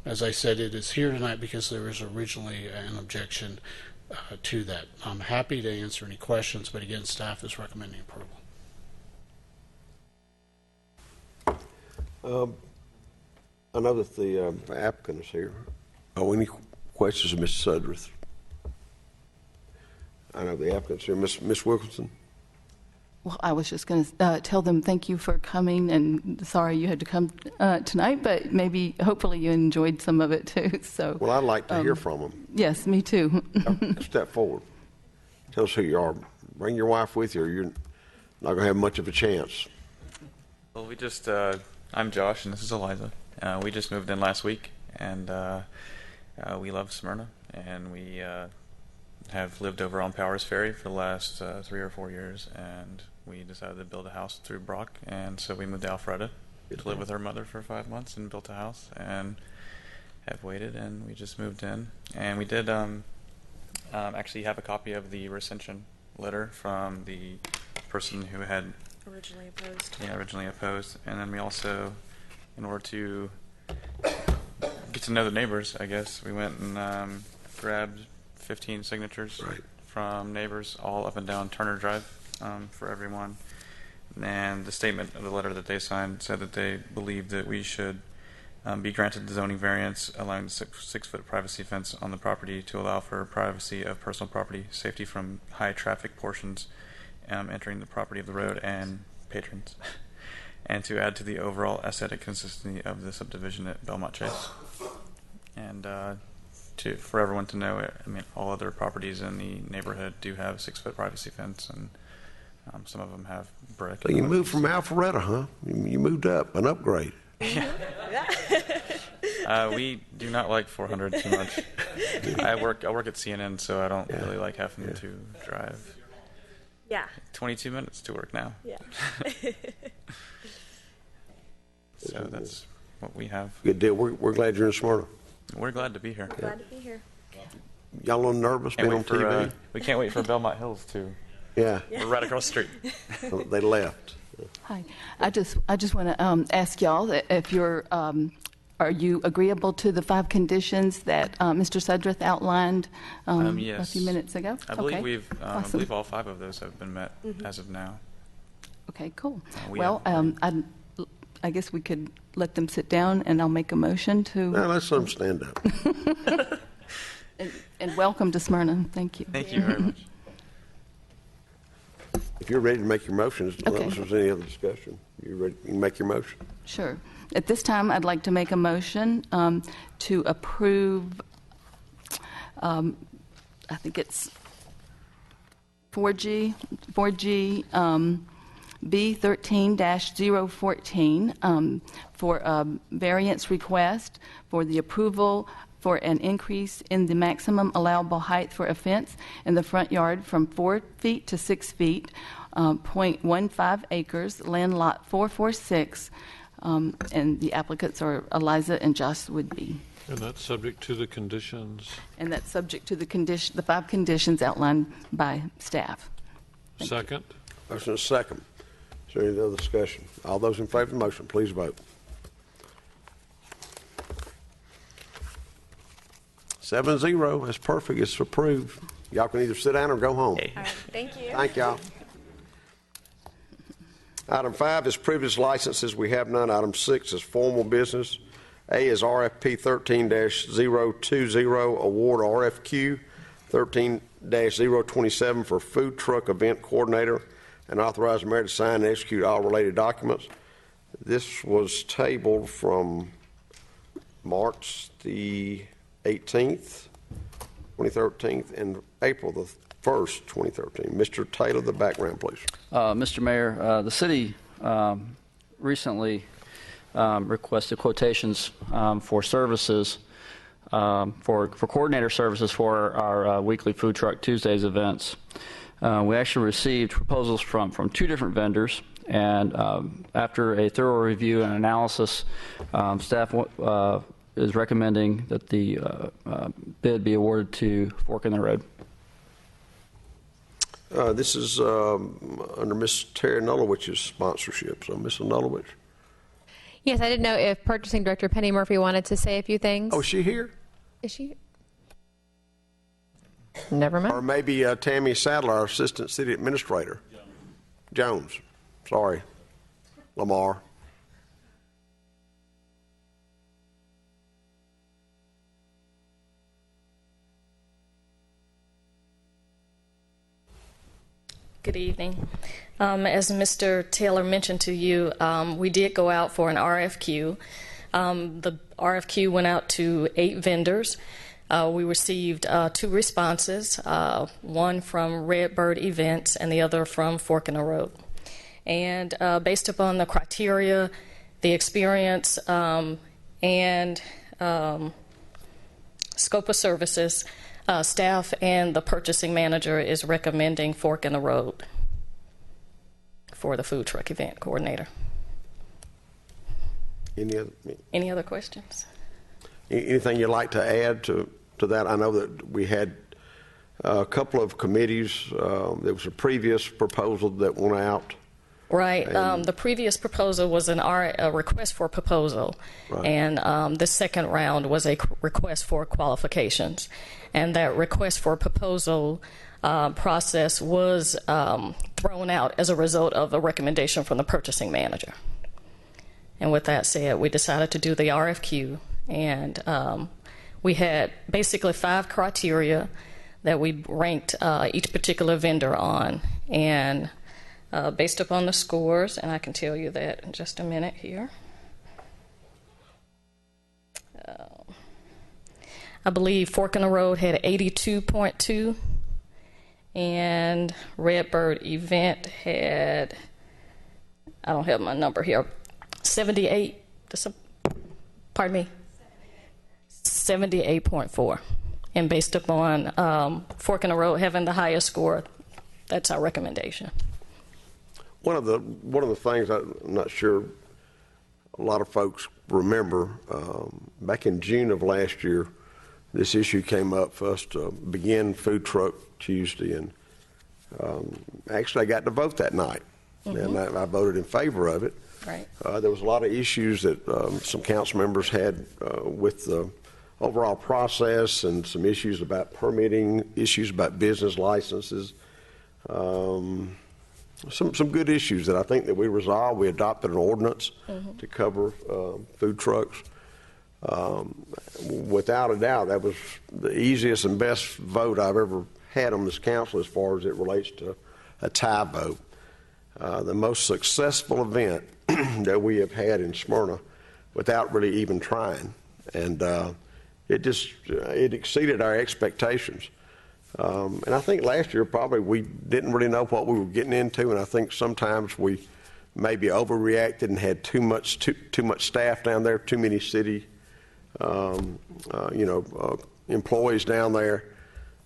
as I said, it is here tonight because there was originally an objection to that. I'm happy to answer any questions, but again, staff is recommending approval. I know that the applicant is here. Any questions of Mr. Sudworth? I know the applicant's here. Ms. Wilkinson? Well, I was just going to tell them thank you for coming, and sorry you had to come tonight, but maybe, hopefully you enjoyed some of it too. So. Well, I'd like to hear from them. Yes, me too. Step forward. Tell us who you are. Bring your wife with you, or you're not going to have much of a chance. Well, I'm Josh, and this is Eliza. We just moved in last week, and we love Smyrna, and we have lived over on Powers Ferry for the last 3 or 4 years, and we decided to build a house through Brock, and so we moved to Alpharetta to live with her mother for 5 months and built a house, and have waited, and we just moved in. And we did actually have a copy of the recension letter from the person who had originally opposed. Yeah, originally opposed. And then we also, in order to get to know the neighbors, I guess, we went and grabbed 15 signatures from neighbors all up and down Turner Drive for everyone. And the statement of the letter that they signed said that they believed that we should be granted the zoning variance allowing the 6-foot privacy fence on the property to allow for privacy of personal property, safety from high traffic portions entering the property of the road and patrons, and to add to the overall aesthetic consistency of the subdivision at Belmont Chase. And for everyone to know, I mean, all other properties in the neighborhood do have a 6-foot privacy fence, and some of them have brick. So you moved from Alpharetta, huh? You moved up, an upgrade. We do not like 400 too much. I work at CNN, so I don't really like having to drive. Yeah. 22 minutes to work now. Yeah. So that's what we have. Good deal. We're glad you're in Smyrna. We're glad to be here. Glad to be here. Y'all a little nervous being on TV? We can't wait for Belmont Hills too. Yeah. We're right across the street. They left. Hi. I just want to ask y'all if you're are you agreeable to the 5 conditions that Mr. Sudworth outlined yes. a few minutes ago? I believe okay. I Awesome. believe all 5 of those have been met as of now. Okay, cool. We well, I guess we could let them sit down, and I'll make a motion to. No, let's let them stand up. and welcome to Smyrna. Thank you. Thank you very much. If you're ready to make your motions, Okay. unless there's any other discussion, you ready? You can make your motion. Sure. At this time, I'd like to make a motion to approve, I think it's 4G B13-014 for a variance request for the approval for an increase in the maximum allowable height for a fence in the front yard from 4 feet to 6 feet, 0.15 acres, land lot 446, and the applicants are Eliza and Josh Woodby. And that's subject to the conditions. And that's subject to the 5 conditions outlined by staff. Second. Motion is second. Is there any other discussion? All those in favor of the motion, please vote. 7-0. That's perfect. It's approved. Y'all can either sit down or go home. All right. Thank you. Thank y'all. Item 5 is privilege licenses. We have none. Item 6 is formal business. A is RFP 13-020, award RFQ 13-027 for food truck event coordinator, and authorize the mayor to sign and execute all related documents. This was tabled from March the 18th, 2013, and April the 1st, 2013. Mr. Taylor, the background, please. Mr. Mayor, the city recently requested quotations for services, for coordinator services for our weekly Food Truck Tuesdays events. We actually received proposals from 2 different vendors, and after a thorough review and analysis, staff is recommending that the bid be awarded to Fork in the Road. This is under Ms. Terry Nulowich's sponsorship. So, Ms. Nulowich. Yes, I didn't know if Purchasing Director Penny Murphy wanted to say a few things. Oh, is she here? Is she? Never mind. Or maybe Tammy Sadler, our Assistant City Administrator. Jones. Sorry. Lamar. Good evening. As Mr. Taylor mentioned to you, we did go out for an RFQ. The RFQ went out to 8 vendors. We received 2 responses, one from Redbird Events and the other from Fork in the Road. And based upon the criteria, the experience, and scope of services, staff and the purchasing manager is recommending Fork in the Road for the food truck event coordinator. Any other questions? Anything you'd like to add to that? I know that we had a couple of committees. There was a previous proposal that went out. Right. The previous proposal was a request for proposal, right. And the second round was a request for qualifications. And that request for proposal process was thrown out as a result of a recommendation from the purchasing manager. And with that said, we decided to do the RFQ, and we had basically 5 criteria that we ranked each particular vendor on. And based upon the scores, and I can tell you that in just a minute here. I believe Fork in the Road had 82.2, and Redbird Event had, I don't have my number here, 78, pardon me, 78.4. And based upon Fork in the Road having the highest score, that's our recommendation. One of the things I'm not sure a lot of folks remember, back in June of last year, this issue came up for us to begin Food Truck Tuesday, and actually I got to vote that night, and I voted in favor of it. Right. There was a lot of issues that some council members had with the overall process, and some issues about permitting, issues about business licenses. Some good issues that I think that we resolved. We adopted an ordinance to cover food trucks. Without a doubt, that was the easiest and best vote I've ever had on this council as far as it relates to a tie vote. The most successful event that we have had in Smyrna without really even trying. And it exceeded our expectations. And I think last year probably we didn't really know what we were getting into, and I think sometimes we maybe overreacted and had too much staff down there, too many city employees down there.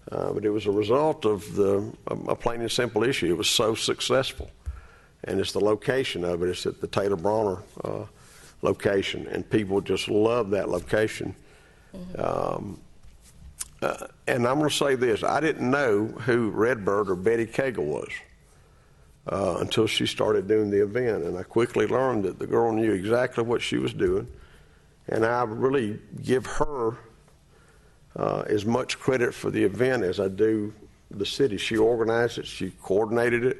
But it was a result of a plain and simple issue. It was so successful, and it's the location of it. It's at the Taylor Bronner location, and people just love that location. And I'm going to say this, I didn't know who Redbird or Betty Cagle was until she started doing the event, and I quickly learned that the girl knew exactly what she was doing, and I really give her as much credit for the event as I do the city. She organized it, she coordinated it,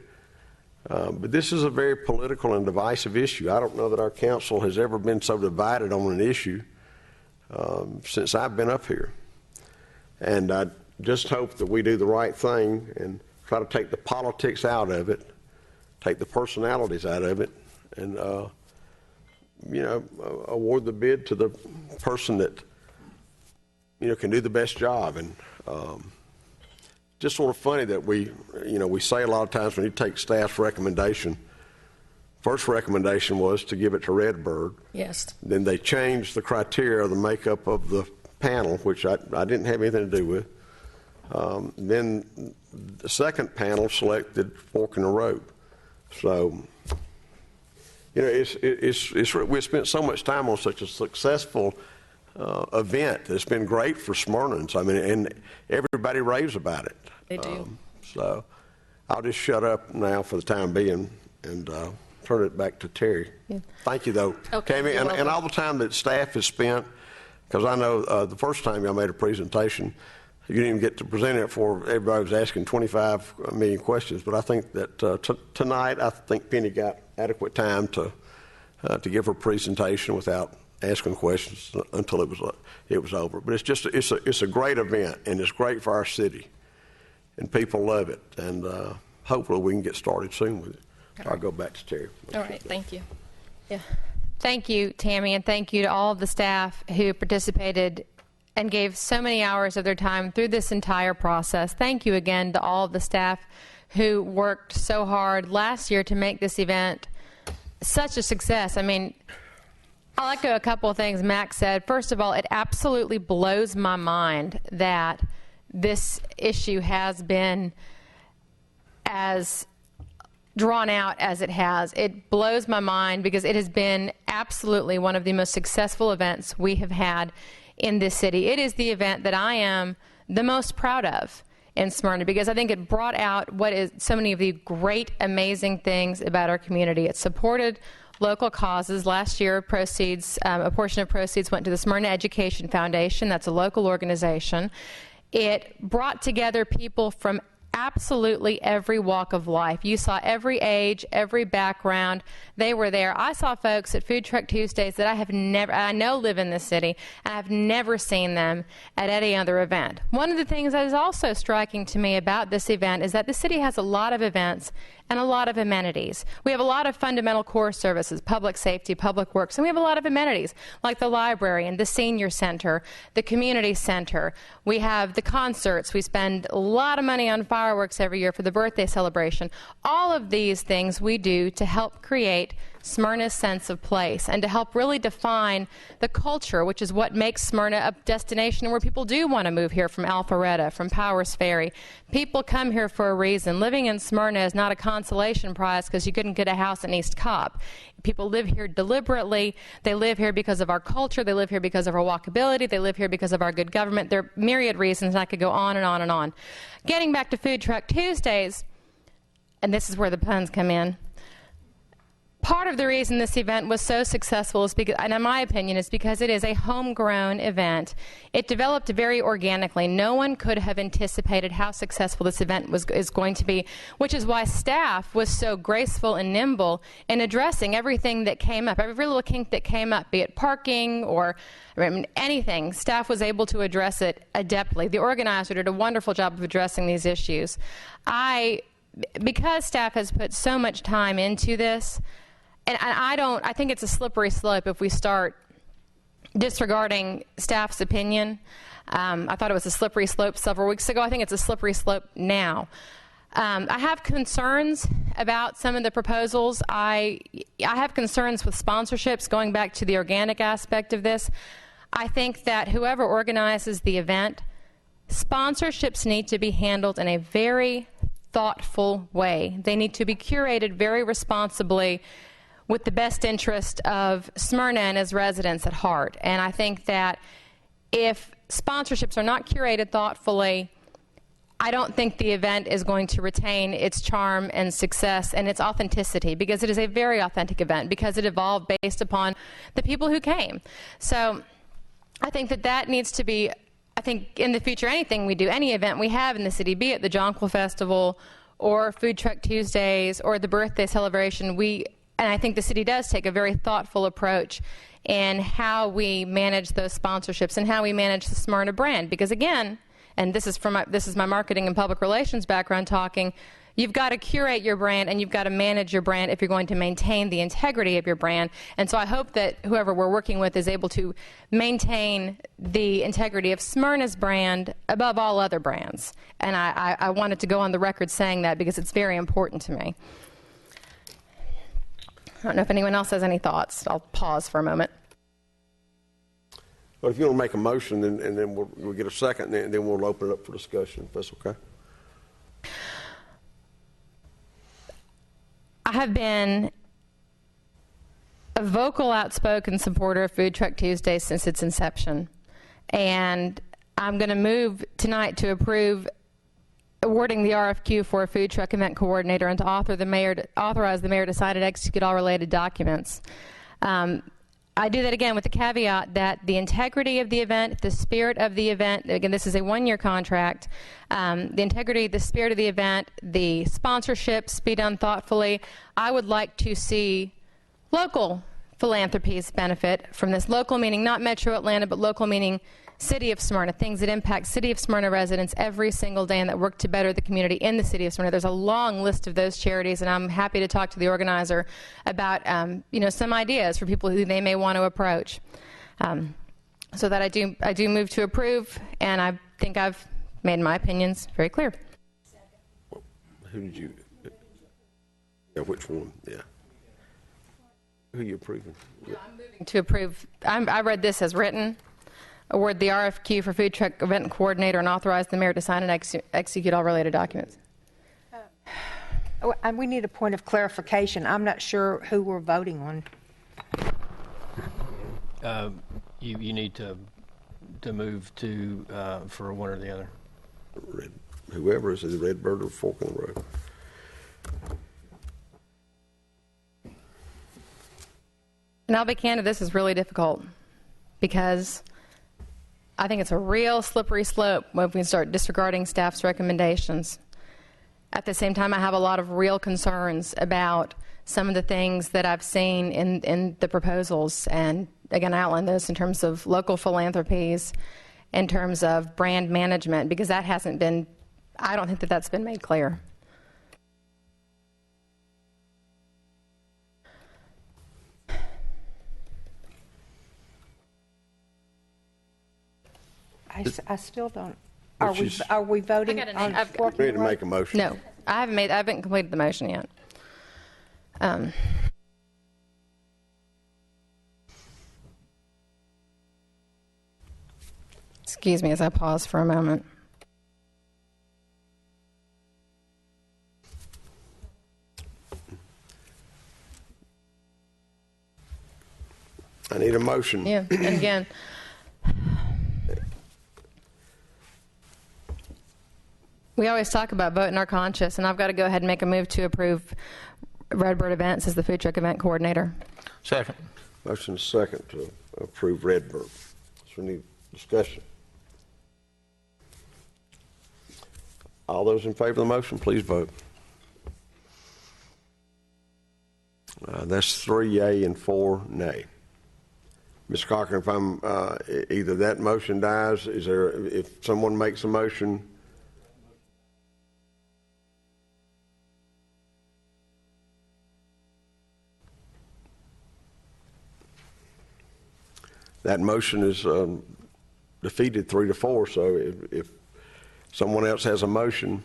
But this is a very political and divisive issue. I don't know that our council has ever been so divided on an issue since I've been up here. And I just hope that we do the right thing and try to take the politics out of it, take the personalities out of it, and award the bid to the person that can do the best job. And just sort of funny that we say a lot of times when you take staff's recommendation, first recommendation was to give it to Redbird. Yes. Then they changed the criteria of the makeup of the panel, which I didn't have anything to do with. Then the second panel selected Fork in the Road. So, we spent so much time on such a successful event. It's been great for Smyrnans. I mean, and everybody raves about it. They do. So I'll just shut up now for the time being and turn it back to Terry. Yeah. Thank you, though, okay, Tammy, and all the time that staff has spent, because I know the first time y'all made a presentation, you didn't even get to present it for everybody was asking 25 million questions. But I think that tonight, I think Penny got adequate time to give her presentation without asking questions until it was over. But it's a great event, and it's great for our city, and people love it. And hopefully we can get started soon with it. So I'll go back to Terry. All right, thank you. Yeah. Thank you, Tammy, and thank you to all of the staff who participated and gave so many hours of their time through this entire process. Thank you again to all of the staff who worked so hard last year to make this event such a success. I mean, I'll echo a couple of things Max said. First of all, it absolutely blows my mind that this issue has been as drawn out as it has. It blows my mind because it has been absolutely one of the most successful events we have had in this city. It is the event that I am the most proud of in Smyrna because I think it brought out what is so many of the great, amazing things about our community. It supported local causes. Last year, proceeds, a portion of proceeds went to the Smyrna Education Foundation. That's a local organization. It brought together people from absolutely every walk of life. You saw every age, every background. They were there. I saw folks at Food Truck Tuesdays that I know live in this city, and I've never seen them at any other event. One of the things that is also striking to me about this event is that the city has a lot of events and a lot of amenities. We have a lot of fundamental core services, public safety, public works, and we have a lot of amenities like the library and the senior center, the community center. We have the concerts. We spend a lot of money on fireworks every year for the birthday celebration. All of these things we do to help create Smyrna's sense of place and to help really define the culture, which is what makes Smyrna a destination where people do want to move here from Alpharetta, from Powers Ferry. People come here for a reason. Living in Smyrna is not a consolation prize because you couldn't get a house in East Cobb. People live here deliberately. They live here because of our culture. They live here because of our walkability. They live here because of our good government. There are myriad reasons, and I could go on and on and on. Getting back to Food Truck Tuesdays, and this is where the puns come in. Part of the reason this event was so successful is because, and in my opinion, is because it is a homegrown event. It developed very organically. No one could have anticipated how successful this event is going to be, which is why staff was so graceful and nimble in addressing everything that came up, every little kink that came up, be it parking or anything. Staff was able to address it adeptly. The organizer did a wonderful job of addressing these issues. Because staff has put so much time into this, and I think it's a slippery slope if we start disregarding staff's opinion. I thought it was a slippery slope several weeks ago. I think it's a slippery slope now. I have concerns about some of the proposals. I have concerns with sponsorships, going back to the organic aspect of this. I think that whoever organizes the event, sponsorships need to be handled in a very thoughtful way. They need to be curated very responsibly with the best interest of Smyrna and its residents at heart. And I think that if sponsorships are not curated thoughtfully, I don't think the event is going to retain its charm and success and its authenticity, because it is a very authentic event, because it evolved based upon the people who came. So I think that needs to be, I think in the future, anything we do, any event we have in the city, be it the Jonquil Festival or Food Truck Tuesdays or the birthday celebration, and I think the city does take a very thoughtful approach in how we manage those sponsorships and how we manage the Smyrna brand. Because again, and this is my marketing and public relations background talking, you've got to curate your brand and you've got to manage your brand if you're going to maintain the integrity of your brand. And so I hope that whoever we're working with is able to maintain the integrity of Smyrna's brand above all other brands. And I wanted to go on the record saying that because it's very important to me. I don't know if anyone else has any thoughts. I'll pause for a moment. Well, if you want to make a motion, and then we'll get a second, and then we'll open it up for discussion, if that's okay. I have been a vocal, outspoken supporter of Food Truck Tuesday since its inception. And I'm going to move tonight to approve awarding the RFQ for a food truck event coordinator and to authorize the mayor to sign and execute all related documents. I do that again with the caveat that the integrity of the event, the spirit of the event, again, this is a one-year contract, the integrity, the spirit of the event, the sponsorships be done thoughtfully. I would like to see local philanthropies benefit from this. Local meaning not Metro Atlanta, but local meaning City of Smyrna, things that impact City of Smyrna residents every single day and that work to better the community in the City of Smyrna. There's a long list of those charities, and I'm happy to talk to the organizer about some ideas for people who they may want to approach. So that I do move to approve, and I think I've made my opinions very clear. Who did you? Yeah, which one? Yeah. Who are you approving? No, I'm moving to approve. I read this as written. Award the RFQ for food truck event coordinator and authorize the mayor to sign and execute all related documents. We need a point of clarification. I'm not sure who we're voting on. You need to move to for one or the other. Whoever is the Redbird or Fork in the Road. And I'll be candid, this is really difficult because I think it's a real slippery slope when we start disregarding staff's recommendations. At the same time, I have a lot of real concerns about some of the things that I've seen in the proposals. And again, I outline those in terms of local philanthropies, in terms of brand management, because that hasn't been, I don't think that that's been made clear. I still don't. Are we voting on Fork in the Ready to Road? make a motion? No, I haven't completed the motion yet. Excuse me as I pause for a moment. I need a motion. Yeah, and again, we always talk about voting our conscience, and I've got to go ahead and make a move to approve Redbird Events as the food truck event coordinator. Second. Motion second to approve Redbird. Is there any discussion? All those in favor of the motion, please vote. That's 3 yea and 4 nay. Mr. Cochran, if I'm either that motion dies, is there, if someone makes a motion, that motion is defeated 3-4. So if someone else has a motion,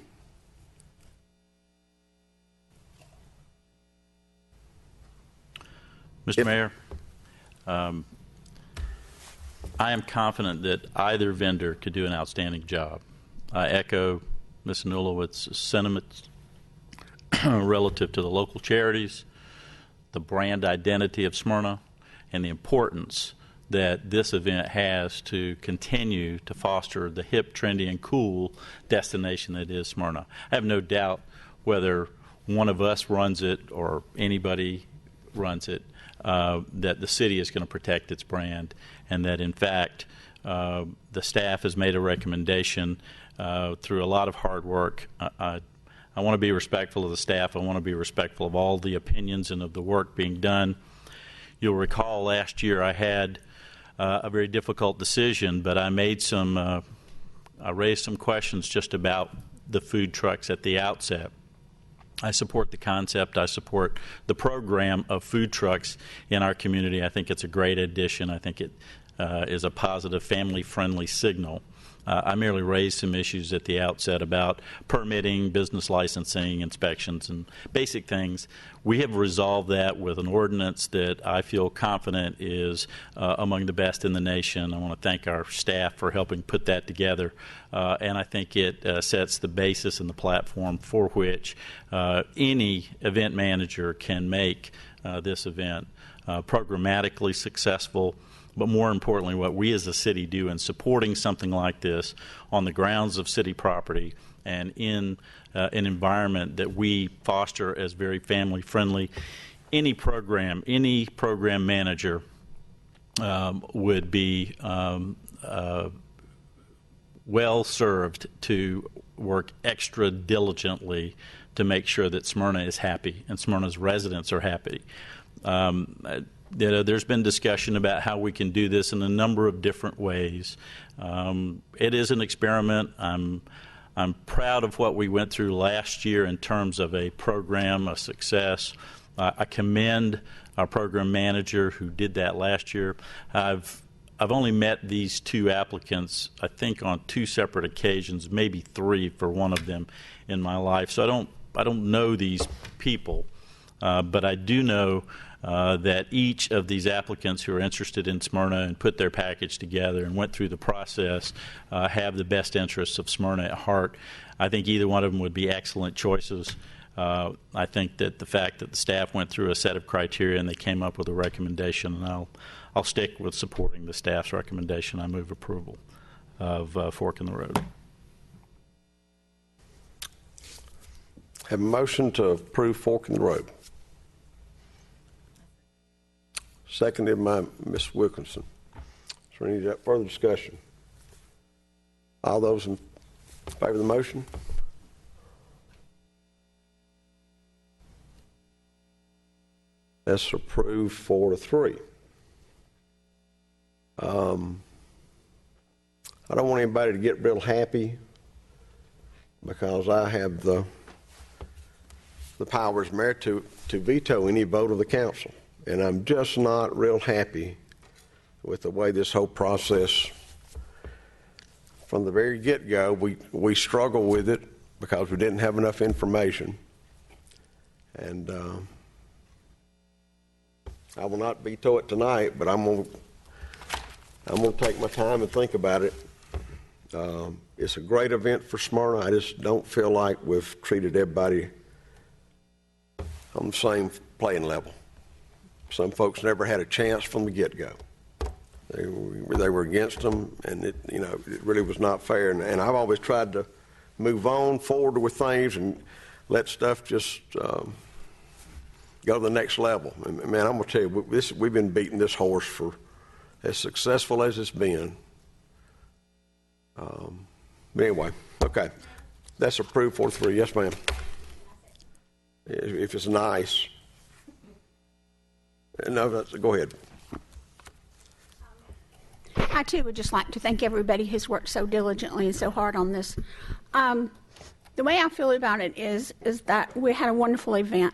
Mr. Mayor, I am confident that either vendor could do an outstanding job. I echo Ms. Nulowitz's sentiments relative to the local charities, the brand identity of Smyrna, and the importance that this event has to continue to foster the hip, trendy, and cool destination that is Smyrna. I have no doubt whether one of us runs it or anybody runs it, that the city is going to protect its brand, and that in fact the staff has made a recommendation through a lot of hard work. I want to be respectful of the staff. I want to be respectful of all the opinions and of the work being done. You'll recall last year I had a very difficult decision, but I raised some questions just about the food trucks at the outset. I support the concept. I support the program of food trucks in our community. I think it's a great addition. I think it is a positive, family-friendly signal. I merely raised some issues at the outset about permitting, business licensing, inspections, and basic things. We have resolved that with an ordinance that I feel confident is among the best in the nation. I want to thank our staff for helping put that together, and I think it sets the basis and the platform for which any event manager can make this event programmatically successful. But more importantly, what we as a city do in supporting something like this on the grounds of city property and in an environment that we foster as very family friendly. Any program manager would be well served to work extra diligently to make sure that Smyrna is happy and Smyrna's residents are happy. There's been discussion about how we can do this in a number of different ways. It is an experiment. I'm proud of what we went through last year in terms of a program, a success. I commend our program manager who did that last year. I've only met these two applicants, I think, on two separate occasions, maybe three for one of them in my life. So I don't know these people, but I do know that each of these applicants who are interested in Smyrna and put their package together and went through the process have the best interests of Smyrna at heart. I think either one of them would be excellent choices. I think that the fact that the staff went through a set of criteria and they came up with a recommendation, and I'll stick with supporting the staff's recommendation. I move approval of Fork in the Road. Have a motion to approve Fork in the Road. Seconded by Ms. Wilkinson. Is there any further discussion? All those in favor of the motion? That's approved 4-3. I don't want anybody to get real happy because I have the power as mayor to veto any vote of the council. And I'm just not real happy with the way this whole process, from the very get-go, we struggled with it because we didn't have enough information. And I will not veto it tonight, but I'm gonna take my time and think about it. It's a great event for Smyrna. I just don't feel like we've treated everybody on the same playing level. Some folks never had a chance from the get-go. They were against them, and it really was not fair. And I've always tried to move on forward with things and let stuff just go to the next level. And man, I'm gonna tell you, we've been beating this horse for as successful as it's been. But anyway, okay, that's approved 4-3. Yes, ma'am. If it's nice. No, go ahead. I, too, would just like to thank everybody who's worked so diligently and so hard on this. The way I feel about it is that we had a wonderful event.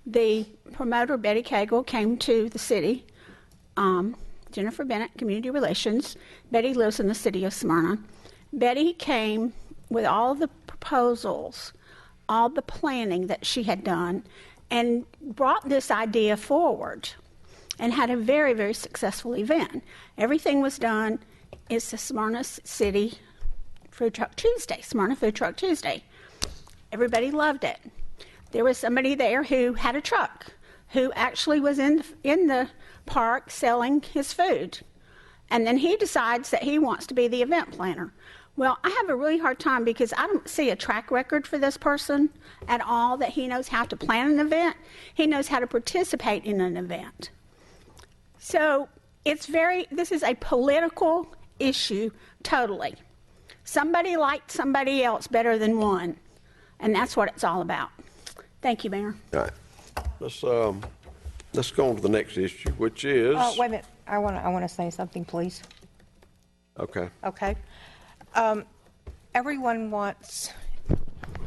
The promoter, Betty Cagle, came to the city. Jennifer Bennett, Community Relations. Betty lives in the city of Smyrna. Betty came with all the proposals, all the planning that she had done, and brought this idea forward and had a very, very successful event. Everything was done. It's the Smyrna City Food Truck Tuesday, Smyrna Food Truck Tuesday. Everybody loved it. There was somebody there who had a truck, who actually was in the park selling his food. And then he decides that he wants to be the event planner. Well, I have a really hard time because I don't see a track record for this person at all, that he knows how to plan an event. He knows how to participate in an event. So this is a political issue totally. Somebody liked somebody else better than one. And that's what it's all about. Thank you, Mayor. All right. Let's go on to the next issue, which is... Wait a minute. I want to say something, please. Okay. Okay. Everyone wants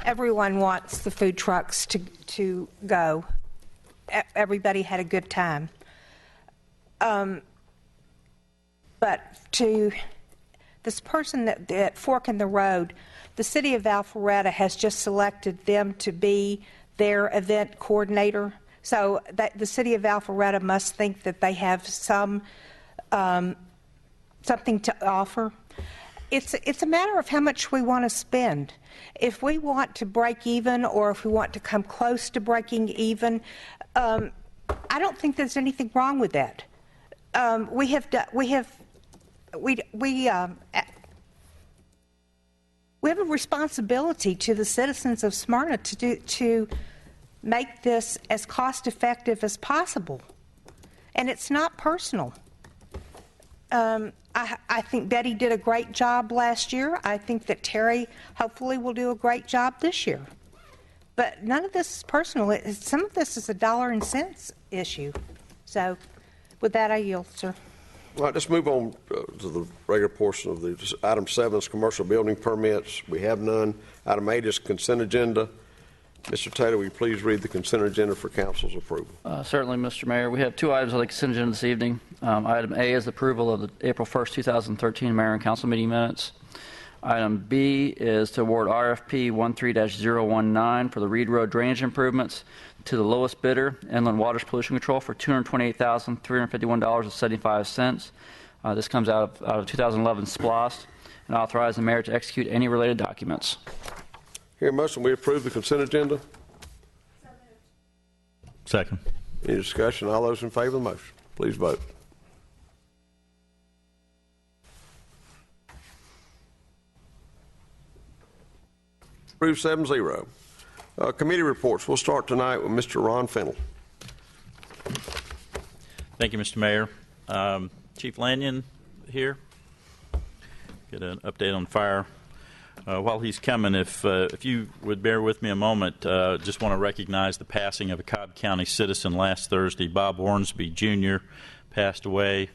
the food trucks to go. Everybody had a good time. But to this person that Fork in the Road, the city of Alpharetta has just selected them to be their event coordinator. So that the city of Alpharetta must think that they have something to offer. It's a matter of how much we want to spend. If we want to break even, or if we want to come close to breaking even, I don't think there's anything wrong with that. We have a responsibility to the citizens of Smyrna to make this as cost effective as possible, and it's not personal. I think Betty did a great job last year. I think that Terry hopefully will do a great job this year. But none of this is personal. Some of this is a dollar and cents issue. So with that, I yield, sir. All right, let's move on to the regular portion of the item 7 is commercial building permits. We have none. Item 8 is consent agenda. Mr. Taylor, will you please read the consent agenda for council's approval? Certainly, Mr. Mayor. We have two items on the consent agenda this evening. Item A is approval of the April 1st, 2013 Mayor and Council meeting minutes. Item B is to award RFP 13-019 for the Reed Road drainage improvements to the lowest bidder, Inland Waters Pollution Control, for $228,351.75. This comes out of 2011 SPLOST, and authorize the mayor to execute any related documents. Hear a motion, we approve the consent agenda. Second. Any discussion? All those in favor of the motion, please vote. Approved 7-0. Committee reports. We'll start tonight with Mr. Ron Fennell. Thank you, Mr. Mayor. Chief Lanyon here. Get an update on fire. While he's coming, if you would bear with me a moment, just want to recognize the passing of a Cobb County citizen last Thursday. Bob Ornsby Jr. passed away.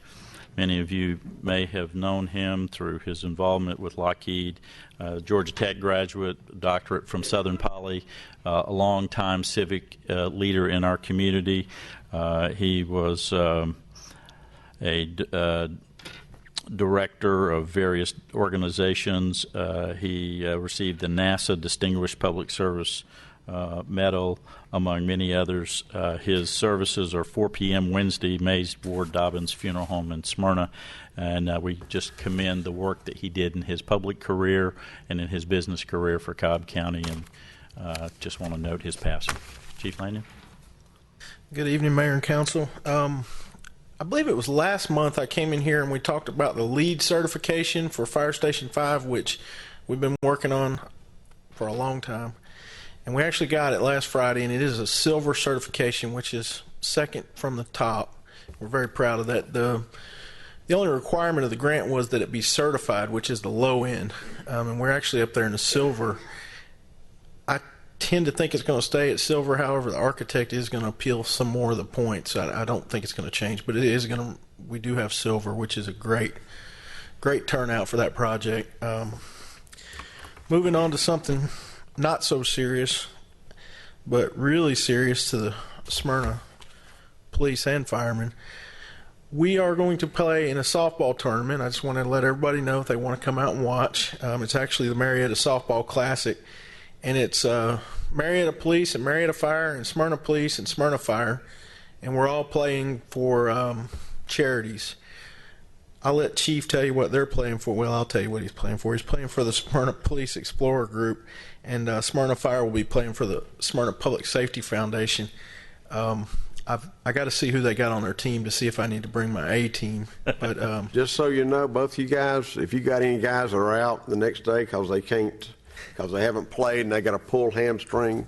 Many of you may have known him through his involvement with Lockheed, Georgia Tech graduate, doctorate from Southern Poly, a longtime civic leader in our community. He was a director of various organizations. He received the NASA Distinguished Public Service Medal, among many others. His services are 4 p.m. Wednesday, Mays Ward Dobbins Funeral Home in Smyrna, and we just commend the work that he did in his public career and in his business career for Cobb County, and just want to note his passing. Chief Lanyon. Good evening, Mayor and Council. I believe it was last month I came in here and we talked about the LEED certification for Fire Station 5, which we've been working on for a long time. And we actually got it last Friday, and it is a silver certification, which is second from the top. We're very proud of that. The only requirement of the grant was that it be certified, which is the low end. And we're actually up there in the silver. I tend to think it's going to stay at silver. However, the architect is going to appeal some more of the points. I don't think it's going to change, but it is going to. We do have silver, which is a great turnout for that project. Moving on to something not so serious, but really serious to the Smyrna police and firemen. We are going to play in a softball tournament. I just want to let everybody know if they want to come out and watch. It's actually the Marietta Softball Classic, and it's Marietta Police and Marietta Fire and Smyrna Police and Smyrna Fire, and we're all playing for charities. I'll let Chief tell you what they're playing for. Well, I'll tell you what he's playing for. He's playing for the Smyrna Police Explorer Group, and Smyrna Fire will be playing for the Smyrna Public Safety Foundation. I got to see who they got on their team to see if I need to bring my A team. But just so you know, both you guys, if you got any guys that are out the next day because they haven't played and they got a pulled hamstring.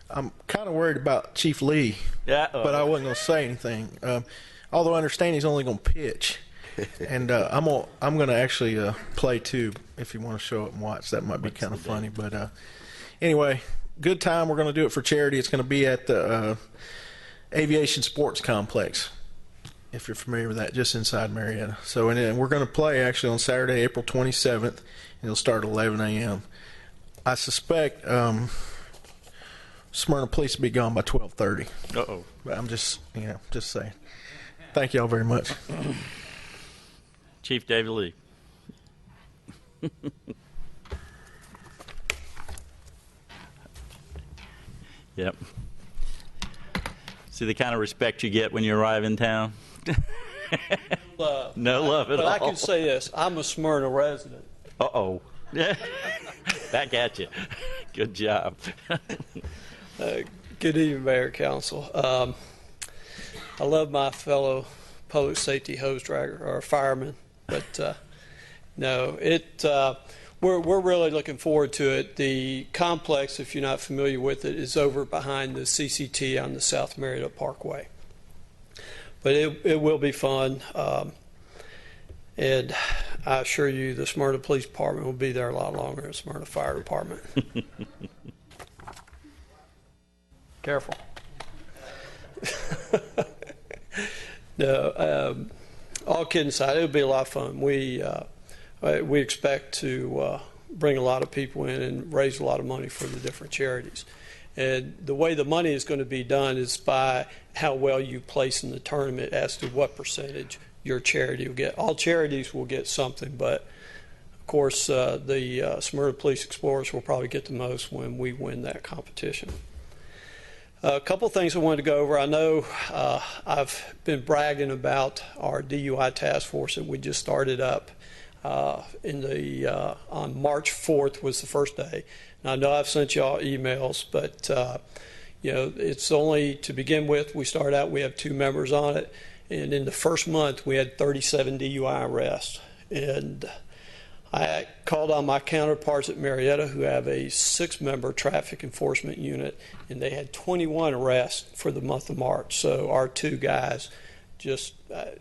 I'm kind of worried about Chief Lee. Yeah. But I wasn't going to say anything. Although I understand he's only going to pitch. And I'm going to actually play too if you want to show up and watch. That might be kind of funny. But anyway, good time. We're going to do it for charity. It's going to be at the Aviation Sports Complex, if you're familiar with that, just inside Marietta. So, and we're going to play actually on Saturday, April 27th, and it'll start at 11 a.m. I suspect Smyrna Police will be gone by 12:30. Uh-oh. But I'm just saying. Thank you all very much. Chief David Lee. Yep. See the kind of respect you get when you arrive in town? No love at all. But I can say this, I'm a Smyrna resident. Uh-oh. Back at you. Good job. Good evening, Mayor and Council. I love my fellow public safety hose dragger or fireman, but no, we're really looking forward to it. The complex, if you're not familiar with it, is over behind the CCT on the South Marietta Parkway. But it will be fun, and I assure you the Smyrna Police Department will be there a lot longer than the Smyrna Fire Department. Careful. No, all kidding aside, it'll be a lot of fun. We expect to bring a lot of people in and raise a lot of money for the different charities. And the way the money is going to be done is by how well you place in the tournament as to what percentage your charity will get. All charities will get something, but of course the Smyrna Police Explorers will probably get the most when we win that competition. A couple of things I wanted to go over. I know I've been bragging about our DUI task force that we just started up on March 4th was the first day. And I know I've sent y'all emails, but it's only to begin with. We start out, we have 2 members on it, and in the first month we had 37 DUI arrests. And I called on my counterparts at Marietta who have a 6-member traffic enforcement unit, and they had 21 arrests for the month of March. So our 2 guys just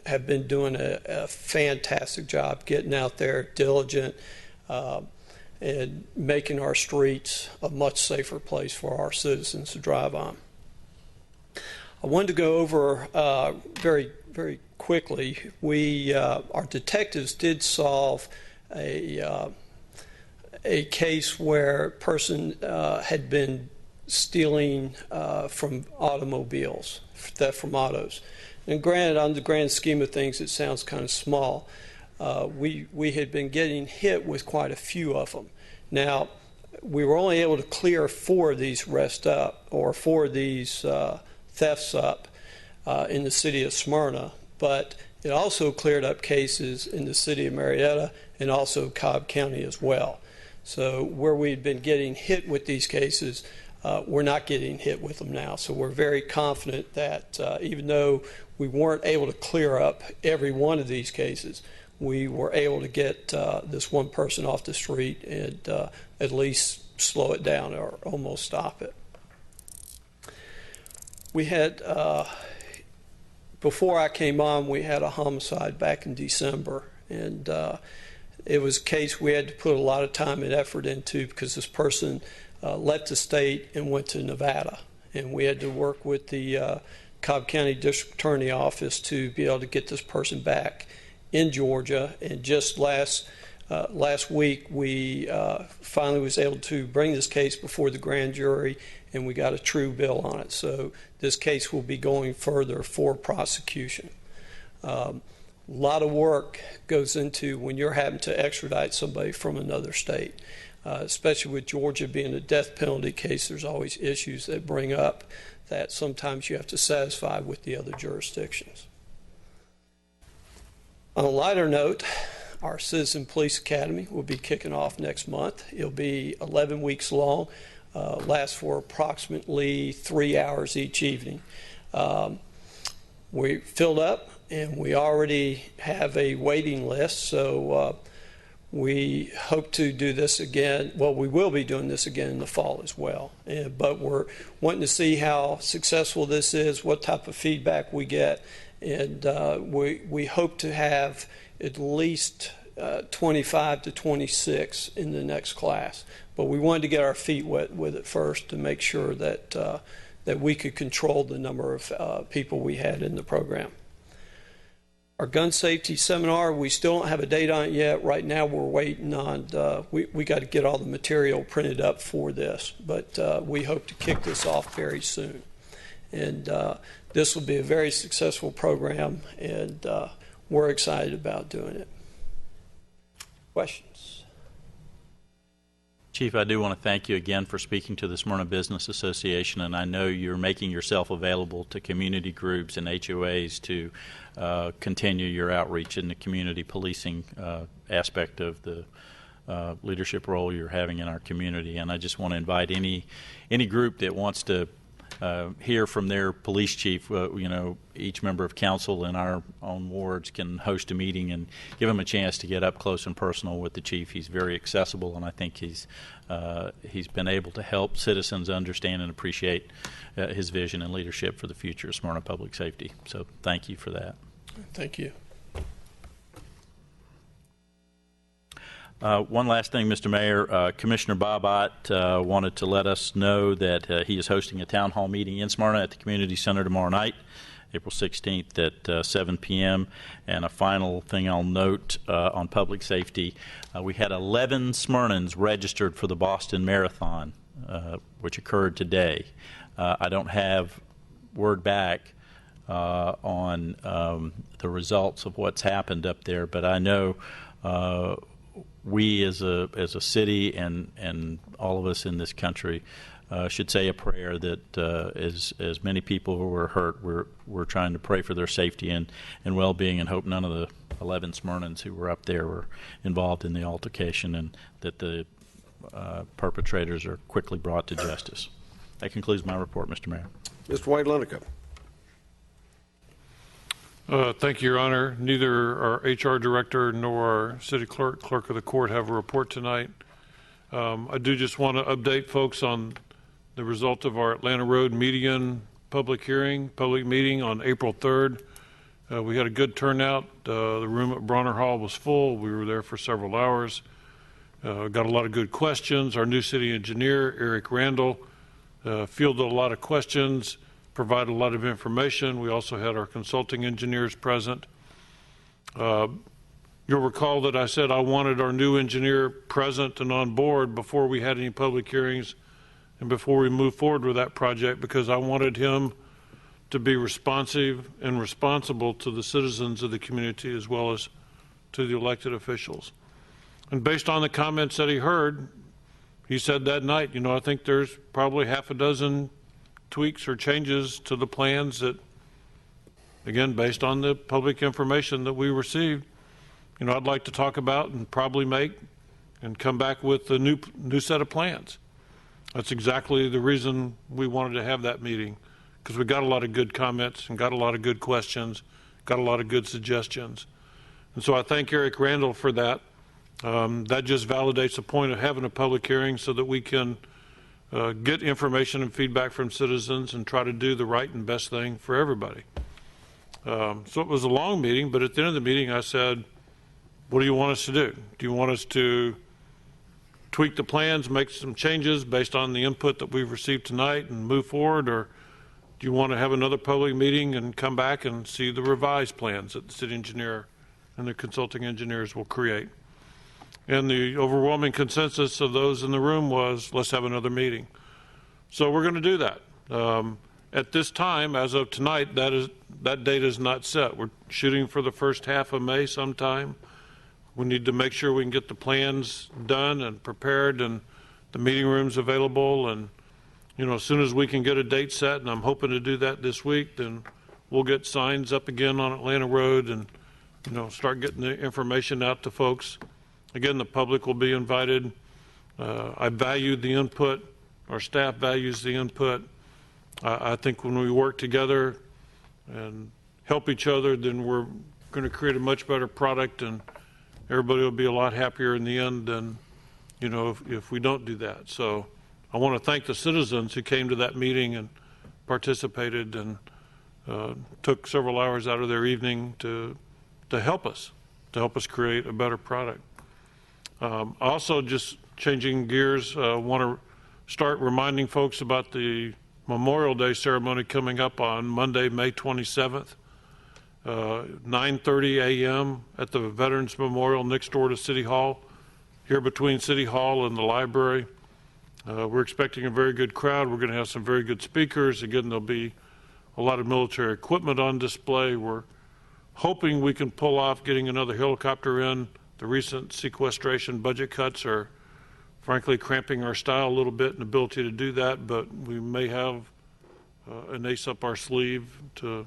have been doing a fantastic job getting out there, diligent, and making our streets a much safer place for our citizens to drive on. I wanted to go over very, very quickly. Our detectives did solve a case where a person had been stealing from automobiles, theft from autos. And granted, on the grand scheme of things, it sounds kind of small. We had been getting hit with quite a few of them. Now, we were only able to clear 4 of these arrests up, or 4 of these thefts up in the city of Smyrna, but it also cleared up cases in the city of Marietta and also Cobb County as well. So where we'd been getting hit with these cases, we're not getting hit with them now. So we're very confident that even though we weren't able to clear up every one of these cases, we were able to get this one person off the street and at least slow it down or almost stop it. We had, before I came on, we had a homicide back in December, and it was a case we had to put a lot of time and effort into because this person left the state and went to Nevada, and we had to work with the Cobb County District Attorney Office to be able to get this person back in Georgia. And just last week we finally was able to bring this case before the grand jury, and we got a true bill on it. So this case will be going further for prosecution. A lot of work goes into when you're having to extradite somebody from another state, especially with Georgia being a death penalty case. There's always issues that bring up that sometimes you have to satisfy with the other jurisdictions. On a lighter note, our Citizen Police Academy will be kicking off next month. It'll be 11 weeks long, last for approximately 3 hours each evening. We filled up, and we already have a waiting list, so we hope to do this again. Well, we will be doing this again in the fall as well. But we're wanting to see how successful this is, what type of feedback we get, and we hope to have at least 25 to 26 in the next class. But we wanted to get our feet wet with it first to make sure that that we could control the number of people we had in the program. Our gun safety seminar, we still don't have a date on it yet. Right now we're waiting on, we got to get all the material printed up for this, but we hope to kick this off very soon. And this will be a very successful program, and we're excited about doing it. Questions? Chief, I do want to thank you again for speaking to the Smyrna Business Association, and I know you're making yourself available to community groups and HOAs to continue your outreach in the community policing aspect of the leadership role you're having in our community. And I just want to invite any group that wants to hear from their police chief. You know, each member of council in our own wards can host a meeting and give him a chance to get up close and personal with the chief. He's very accessible, and I think he's been able to help citizens understand and appreciate his vision and leadership for the future of Smyrna Public Safety. So thank you for that. Thank you. One last thing, Mr. Mayor. Commissioner Bob Ott wanted to let us know that he is hosting a town hall meeting in Smyrna at the Community Center tomorrow night, April 16th at 7 p.m. And a final thing I'll note on public safety, we had 11 Smyrnans registered for the Boston Marathon, which occurred today. I don't have word back on the results of what's happened up there, but I know we as a city and all of us in this country should say a prayer that as many people who were hurt, we're trying to pray for their safety and well-being, and hope none of the 11 Smyrnans who were up there were involved in the altercation, and that the perpetrators are quickly brought to justice. That concludes my report, Mr. Mayor. Mr. Wade Lineker. Thank you, Your Honor. Neither our HR director nor our city clerk of the court have a report tonight. I do just want to update folks on the result of our Atlanta Road median public meeting on April 3rd. We had a good turnout. The room at Bronner Hall was full. We were there for several hours. Got a lot of good questions. Our new city engineer, Eric Randall, fielded a lot of questions, provided a lot of information. We also had our consulting engineers present. You'll recall that I said I wanted our new engineer present and on board before we had any public hearings and before we moved forward with that project, because I wanted him to be responsive and responsible to the citizens of the community as well as to the elected officials. And based on the comments that he heard, he said that night, you know, I think there's probably half a dozen tweaks or changes to the plans that, again, based on the public information that we received, you know, I'd like to talk about and probably make and come back with a new set of plans. That's exactly the reason we wanted to have that meeting, because we got a lot of good comments and got a lot of good questions, got a lot of good suggestions. And so I thank Eric Randall for that. That just validates the point of having a public hearing so that we can get information and feedback from citizens and try to do the right and best thing for everybody. So it was a long meeting, but at the end of the meeting I said, what do you want us to do? Do you want us to tweak the plans, make some changes based on the input that we've received tonight and move forward, or do you want to have another public meeting and come back and see the revised plans that the city engineer and the consulting engineers will create? And the overwhelming consensus of those in the room was, let's have another meeting. So we're going to do that. At this time, as of tonight, that date is not set. We're shooting for the first half of May sometime. We need to make sure we can get the plans done and prepared and the meeting rooms available. And, you know, as soon as we can get a date set, and I'm hoping to do that this week, then we'll get signs up again on Atlanta Road and, you know, start getting the information out to folks. Again, the public will be invited. I valued the input. Our staff values the input. I think when we work together and help each other, then we're going to create a much better product, and everybody will be a lot happier in the end than, you know, if we don't do that. So I want to thank the citizens who came to that meeting and participated and took several hours out of their evening to help us to help us create a better product. Also, just changing gears, want to start reminding folks about the Memorial Day ceremony coming up on Monday, May 27th, 9:30 a.m. at the Veterans Memorial next door to City Hall, here between City Hall and the library. We're expecting a very good crowd. We're going to have some very good speakers. Again, there'll be a lot of military equipment on display. We're hoping we can pull off getting another helicopter in. The recent sequestration budget cuts are frankly cramping our style a little bit and ability to do that, but we may have an ace up our sleeve to,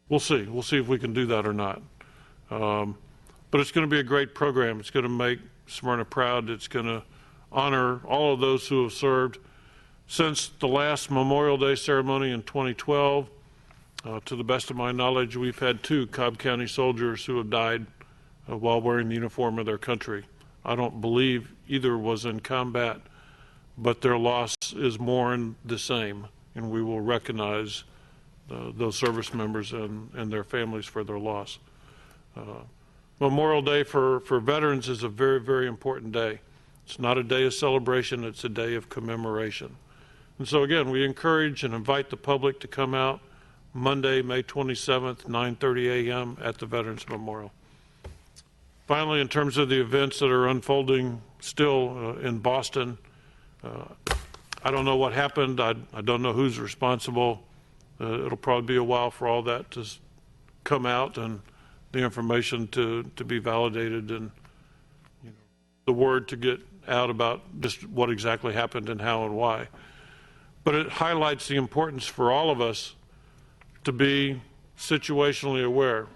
we'll see if we can do that or not. But it's going to be a great program. It's going to make Smyrna proud. It's going to honor all of those who have served since the last Memorial Day ceremony in 2012. To the best of my knowledge, we've had 2 Cobb County soldiers who have died while wearing the uniform of their country. I don't believe either was in combat, but their loss is mourned the same, and we will recognize those service members and their families for their loss. Memorial Day for veterans is a very, very important day. It's not a day of celebration, it's a day of commemoration. And so again, we encourage and invite the public to come out Monday, May 27th, 9:30 a.m. at the Veterans Memorial. Finally, in terms of the events that are unfolding still in Boston, I don't know what happened. I don't know who's responsible. It'll probably be a while for all that to come out and the information to be validated and the word to get out about just what exactly happened and how and why. But it highlights the importance for all of us to be situationally aware,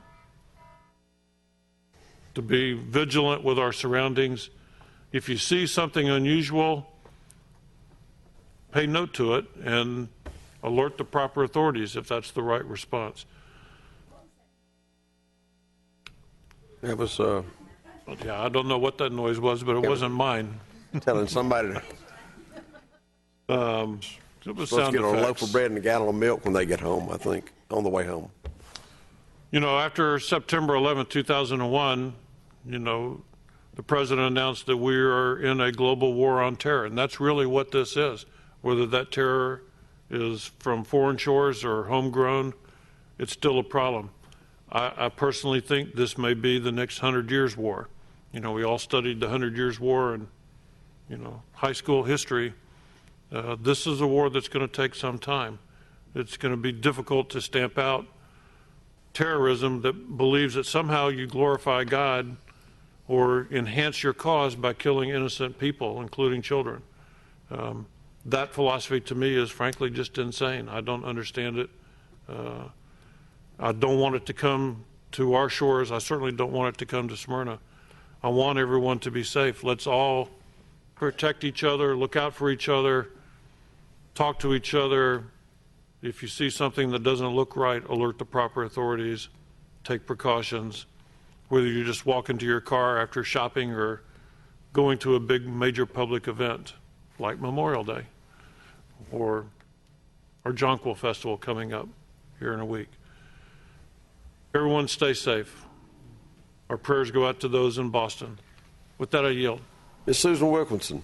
to be vigilant with our surroundings. If you see something unusual, pay note to it and alert the proper authorities if that's the right response. That was, yeah, I don't know what that noise was, but it wasn't mine. Telling somebody to it was supposed to sound get a effects. loaf of bread and a gallon of milk when they get home, I think, on the way home. You know, after September 11, 2001, the president announced that we are in a global war on terror, and that's really what this is. Whether that terror is from foreign shores or homegrown, it's still a problem. I personally think this may be the next 100 Years' War. We all studied the 100 Years' War in, high school history. This is a war that's going to take some time. It's going to be difficult to stamp out terrorism that believes that somehow you glorify God or enhance your cause by killing innocent people, including children. That philosophy to me is frankly just insane. I don't understand it. I don't want it to come to our shores. I certainly don't want it to come to Smyrna. I want everyone to be safe. Let's all protect each other, look out for each other, talk to each other. If you see something that doesn't look right, alert the proper authorities, take precautions. Whether you're just walking to your car after shopping or going to a big major public event like Memorial Day or our Jonquil Festival coming up here in a week. Everyone stay safe. Our prayers go out to those in Boston. With that, I yield. Ms. Susan Wilkinson.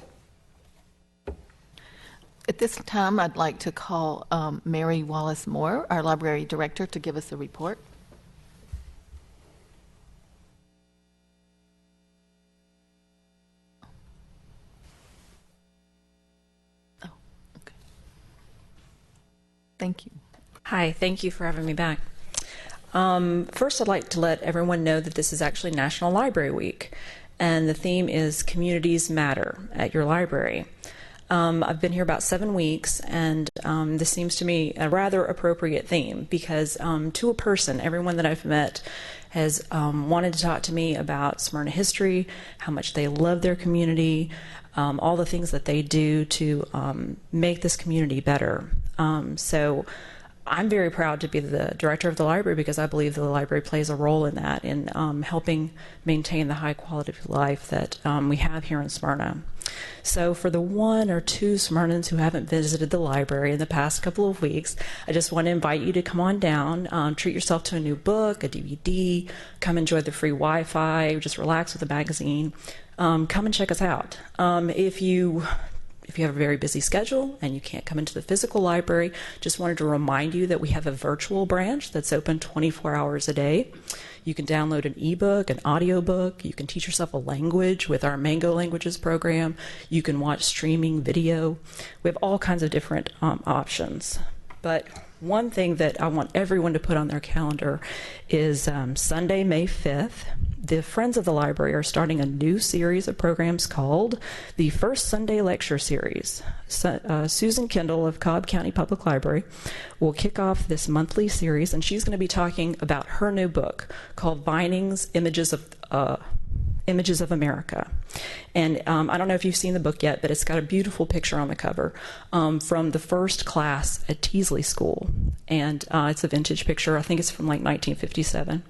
At this time, I'd like to call Mary Wallace Moore, our library director, to give us a report. Oh, okay. Thank you. Hi, thank you for having me back. First, I'd like to let everyone know that this is actually National Library Week, and the theme is Communities Matter at your library. I've been here about 7 weeks, and this seems to me a rather appropriate theme because to a person, everyone that I've met has wanted to talk to me about Smyrna history, how much they love their community, all the things that they do to make this community better. So I'm very proud to be the director of the library because I believe the library plays a role in that, in helping maintain the high quality of life that we have here in Smyrna. So for the 1 or 2 Smyrnans who haven't visited the library in the past couple of weeks, I just want to invite you to come on down, treat yourself to a new book, a DVD, come enjoy the free Wi-Fi, just relax with a magazine. Come and check us out. If you have a very busy schedule and you can't come into the physical library, just wanted to remind you that we have a virtual branch that's open 24 hours a day. You can download an ebook, an audiobook. You can teach yourself a language with our Mango Languages program. You can watch streaming video. We have all kinds of different options. But one thing that I want everyone to put on their calendar is Sunday, May 5th. The Friends of the Library are starting a new series of programs called the First Sunday Lecture Series. Susan Kendall of Cobb County Public Library will kick off this monthly series, and she's going to be talking about her new book called Vining's Images of America. And I don't know if you've seen the book yet, but it's got a beautiful picture on the cover from the first class at Teasley School. And it's a vintage picture. I think it's from like 1957.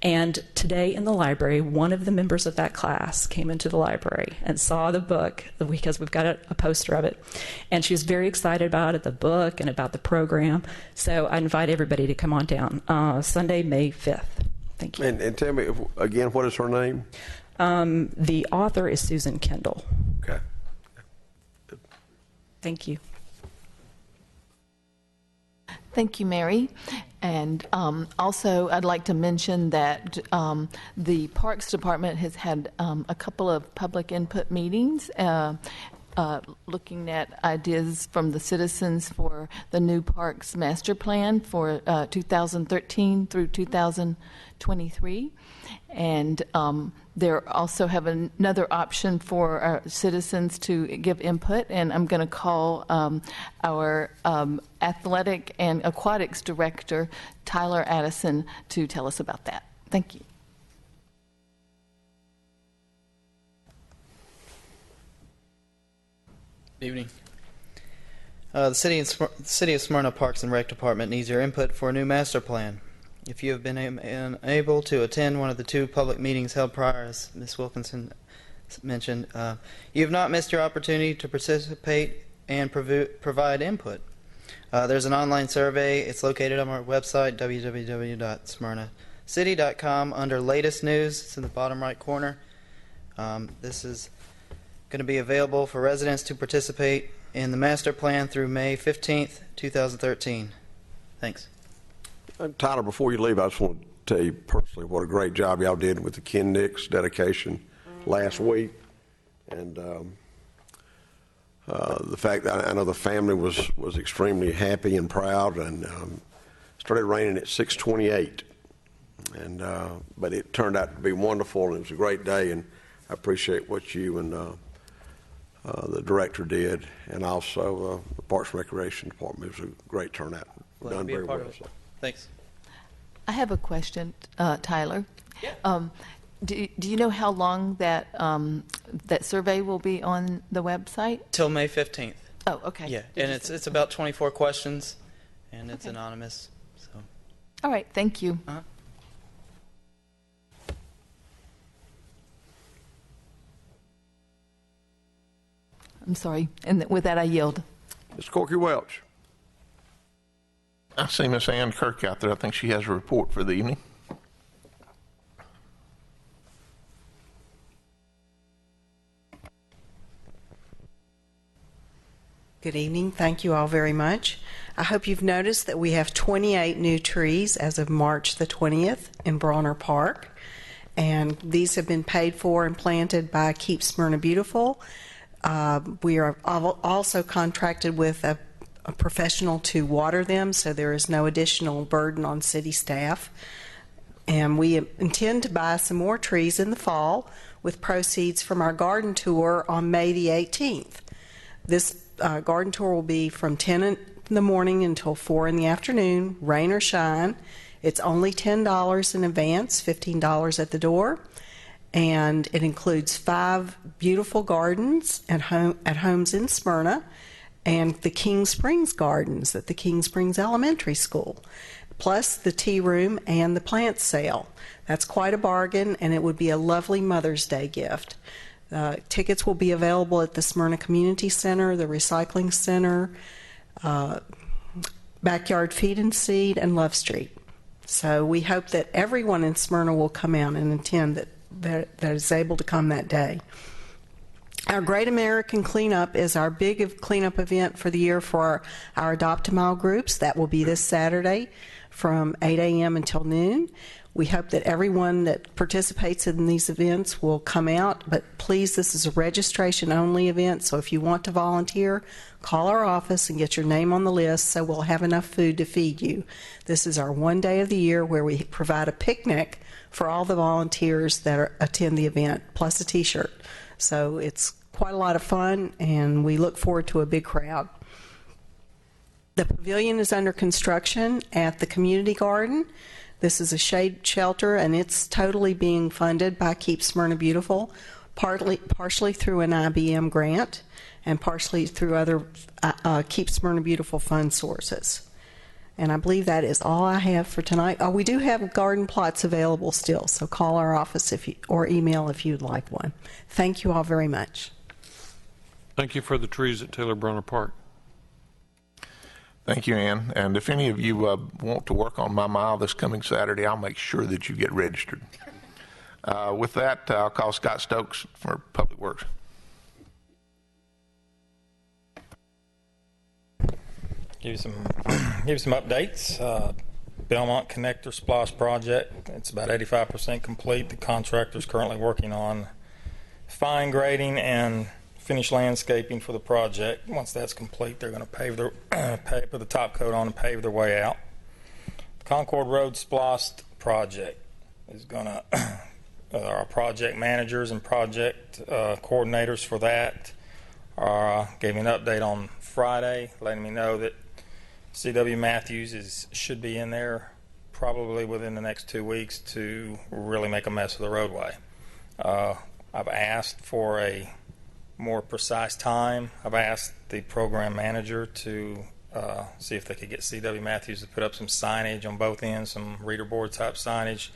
And today in the library, one of the members of that class came into the library and saw the book because we've got a poster of it. And she was very excited about it, the book, and about the program. So I invite everybody to come on down Sunday, May 5th. Thank you. And tell me again, what is her name? The author is Susan Kendall. Okay. Thank you. Thank you, Mary. And also, I'd like to mention that the Parks Department has had a couple of public input meetings looking at ideas from the citizens for the new Parks Master Plan for 2013 through 2023. And they also have another option for our citizens to give input, and I'm going to call our athletic and aquatics director, Tyler Addison, to tell us about that. Thank you. Good evening. The City of Smyrna Parks and Rec Department needs your input for a new master plan. If you have been unable to attend one of the 2 public meetings held prior, as Ms. Wilkinson mentioned, you have not missed your opportunity to participate and provide input. There's an online survey. It's located on our website, www.smyrnacity.com, under Latest News. It's in the bottom right corner. This is going to be available for residents to participate in the master plan through May 15th, 2013. Thanks. Tyler, before you leave, I just want to tell you personally what a great job y'all did with the Ken Nix dedication last week. And the fact that I know the family was extremely happy and proud, and started raining at 6:28. And but it turned out to be wonderful, and it was a great day, and I appreciate what you and the director did, and also the Parks and Recreation Department. It was a great turnout. Glad Done to be a very part well. of it. Thanks. I have a question, Tyler. Yeah. Do you know how long that that survey will be on the website? Till May 15th. Oh, okay. Yeah, and it's about 24 questions, and it's anonymous. So. All right. Thank you. Uh-huh. I'm sorry. And with that, I yield. Mr. Corky Welch. I see Miss Ann Kirk out there. I think she has a report for the evening. Good evening. Thank you all very much. I hope you've noticed that we have 28 new trees as of March the 20th in Brawner Park. And these have been paid for and planted by Keep Smyrna Beautiful. We are also contracted with a professional to water them, so there is no additional burden on city staff. And we intend to buy some more trees in the fall with proceeds from our garden tour on May the 18th. This garden tour will be from 10 in the morning until 4 in the afternoon, rain or shine. It's only $10 in advance, $15 at the door. And it includes 5 beautiful gardens at homes in Smyrna, and the King Springs Gardens at the King Springs Elementary School, plus the tea room and the plant sale. That's quite a bargain, and it would be a lovely Mother's Day gift. Tickets will be available at the Smyrna Community Center, the Recycling Center, Backyard Feed and Seed, and Love Street. So we hope that everyone in Smyrna will come out and attend that is able to come that day. Our Great American Cleanup is our big cleanup event for the year for our Adopt a Mile groups. That will be this Saturday from 8 a.m. until noon. We hope that everyone that participates in these events will come out, but please, this is a registration-only event, so if you want to volunteer, call our office and get your name on the list so we'll have enough food to feed you. This is our one day of the year where we provide a picnic for all the volunteers that attend the event, plus a T-shirt. So it's quite a lot of fun, and we look forward to a big crowd. The pavilion is under construction at the community garden. This is a shade shelter, and it's totally being funded by Keep Smyrna Beautiful, partially through an IBM grant and partially through other Keep Smyrna Beautiful fund sources. And I believe that is all I have for tonight. We do have garden plots available still, so call our office or email if you'd like one. Thank you all very much. Thank you for the trees at Taylor Bronner Park. Thank you, Ann. And if any of you want to work on my mile this coming Saturday, I'll make sure that you get registered. With that, I'll call Scott Stokes for Public Works. Give you some updates. Belmont Connector Splosh project. It's about 85% complete. The contractor is currently working on fine grading and finish landscaping for the project. Once that's complete, they're going to put the top coat on and pave their way out. The Concord Road Splosh project is going to our project managers and project coordinators for that gave me an update on Friday, letting me know that C.W. Matthews should be in there probably within the next 2 weeks to really make a mess of the roadway. I've asked for a more precise time. I've asked the program manager to see if they could get C.W. Matthews to put up some signage on both ends, some reader board type signage,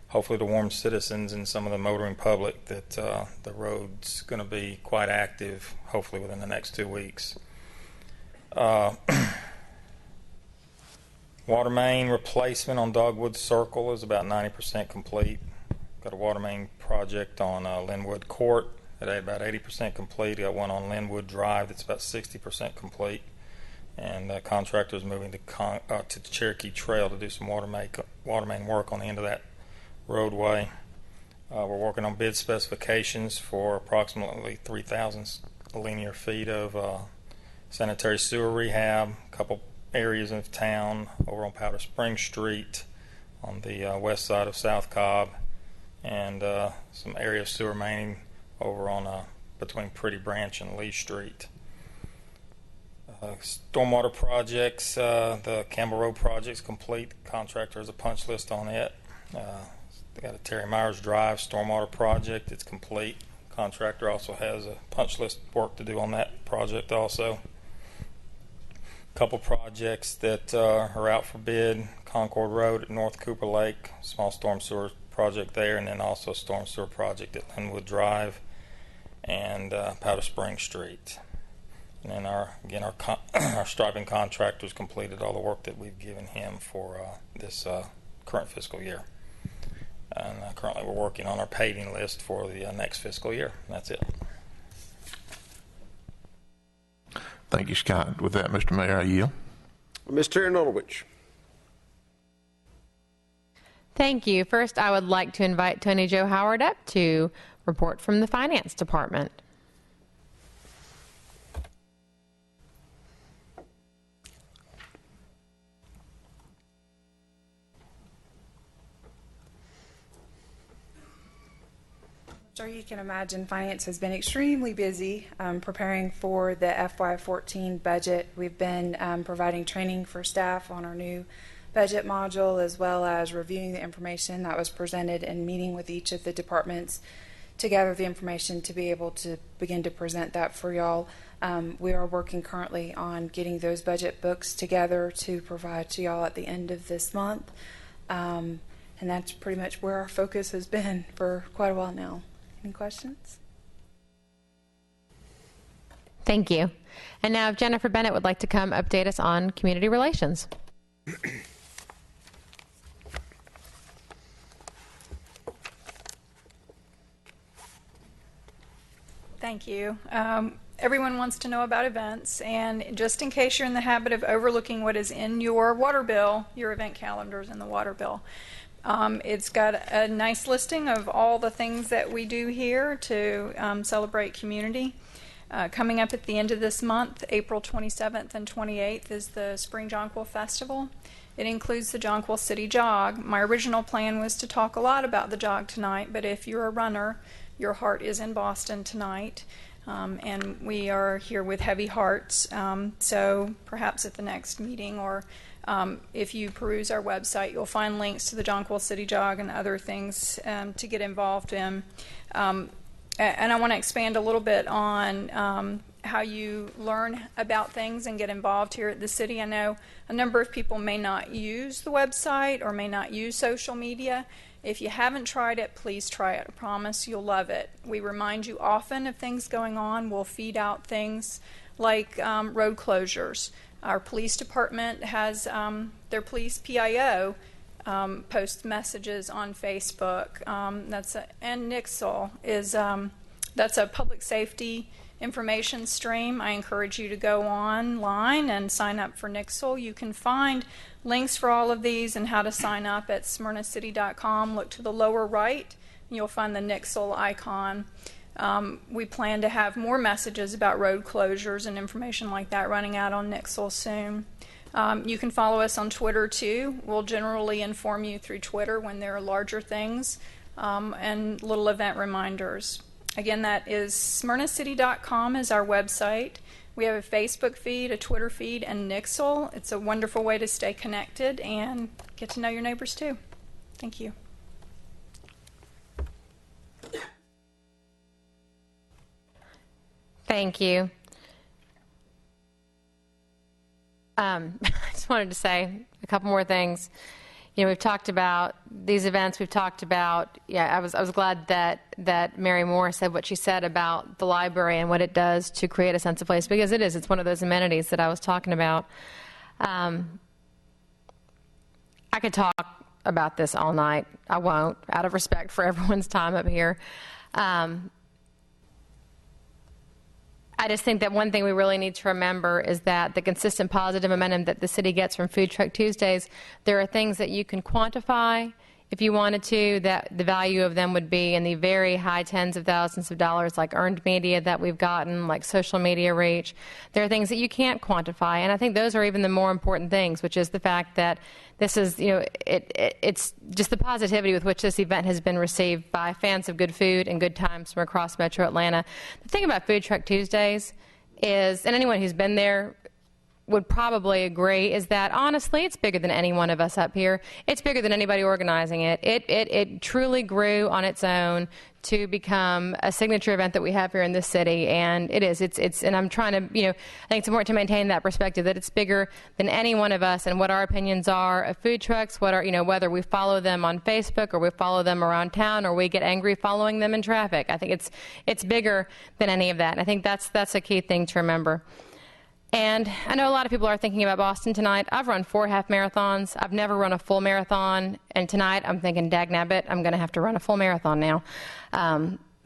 hopefully to warn citizens and some of the motoring public that the road's going to be quite active, hopefully within the next 2 weeks. Water main replacement on Dogwood Circle is about 90% complete. Got a water main project on Linwood Court at about 80% complete. Got one on Linwood Drive that's about 60% complete. And the contractor is moving to Cherokee Trail to do some water main work on the end of that roadway. We're working on bid specifications for approximately 3,000 linear feet of sanitary sewer rehab, a couple areas of town over on Powder Spring Street on the west side of South Cobb, and some area of sewer main over on between Pretty Branch and Lee Street. Stormwater projects, the Campbell Road project's complete. The contractor has a punch list on it. They got a Terry Myers Drive stormwater project. It's complete. Contractor also has a punch list work to do on that project also. A couple projects that are out for bid. Concord Road at North Cooper Lake, small storm sewer project there, and then also a storm sewer project at Linwood Drive and Powder Spring Street. And then our striping contractor's completed all the work that we've given him for this current fiscal year. And currently we're working on our paving list for the next fiscal year. That's it. Thank you, Scott. With that, Mr. Mayor, I yield. Ms. Terry Nulowich. Thank you. First, I would like to invite Tony Joe Howard up to report from the Finance Department. Sure, you can imagine finance has been extremely busy preparing for the FY14 budget. We've been providing training for staff on our new budget module, as well as reviewing the information that was presented and meeting with each of the departments to gather the information to be able to begin to present that for y'all. We are working currently on getting those budget books together to provide to y'all at the end of this month. And that's pretty much where our focus has been for quite a while now. Any questions? Thank you. And now, if Jennifer Bennett would like to come update us on community relations. Thank you. Everyone wants to know about events, and just in case you're in the habit of overlooking what is in your water bill, your event calendar is in the water bill. It's got a nice listing of all the things that we do here to celebrate community. Coming up at the end of this month, April 27th and 28th, is the Spring Jonquil Festival. It includes the Jonquil City Jog. My original plan was to talk a lot about the jog tonight, but if you're a runner, your heart is in Boston tonight. And we are here with heavy hearts, so perhaps at the next meeting, or if you peruse our website, you'll find links to the Jonquil City Jog and other things to get involved in. And I want to expand a little bit on how you learn about things and get involved here at the city. I know a number of people may not use the website or may not use social media. If you haven't tried it, please try it. I promise you'll love it. We remind you often of things going on. We'll feed out things like road closures. Our police department has their police PIO post messages on Facebook. And Nixle is that's a public safety information stream. I encourage you to go online and sign up for Nixle. You can find links for all of these and how to sign up at smyrnacity.com. Look to the lower right and you'll find the Nixle icon. We plan to have more messages about road closures and information like that running out on Nixle soon. You can follow us on Twitter too. We'll generally inform you through Twitter when there are larger things and little event reminders. Again, that is smyrnacity.com is our website. We have a Facebook feed, a Twitter feed, and Nixle. It's a wonderful way to stay connected and get to know your neighbors too. Thank you. Thank you. I just wanted to say a couple more things. You know, we've talked about these events. We've talked about. I was glad that Mary Moore said what she said about the library and what it does to create a sense of place, because it is. It's one of those amenities that I was talking about. I could talk about this all night. I won't, out of respect for everyone's time up here. I just think that one thing we really need to remember is that the consistent positive momentum that the city gets from Food Truck Tuesdays, there are things that you can quantify if you wanted to, that the value of them would be in the very high tens of thousands of dollars, like earned media that we've gotten, like social media reach. There are things that you can't quantify, and I think those are even the more important things, which is the fact that this is, you know, it's just the positivity with which this event has been received by fans of good food and good times from across Metro Atlanta. The thing about Food Truck Tuesdays is, and anyone who's been there would probably agree, is that honestly it's bigger than any one of us up here. It's bigger than anybody organizing it. It truly grew on its own to become a signature event that we have here in this city, and it is. It's and I'm trying to, you know, I think it's important to maintain that perspective that it's bigger than any one of us and what our opinions are of food trucks, what are, you know, whether we follow them on Facebook or we follow them around town or we get angry following them in traffic. I think it's bigger than any of that, and I think that's a key thing to remember. And I know a lot of people are thinking about Boston tonight. I've run 4 half marathons. I've never run a full marathon. And tonight I'm thinking, dagnabbit, I'm going to have to run a full marathon now.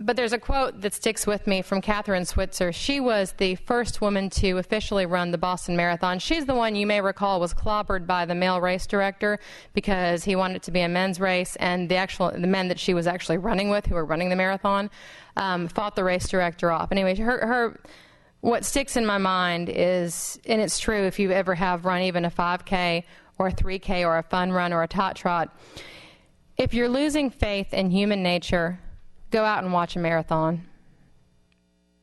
But there's a quote that sticks with me from Catherine Switzer. She was the first woman to officially run the Boston Marathon. She's the one you may recall was clobbered by the male race director because he wanted it to be a men's race, and the men that she was actually running with, who were running the marathon, fought the race director off. Anyway, what sticks in my mind is, and it's true if you ever have run even a 5K or a 3K or a fun run or a tot trot, if you're losing faith in human nature, go out and watch a marathon.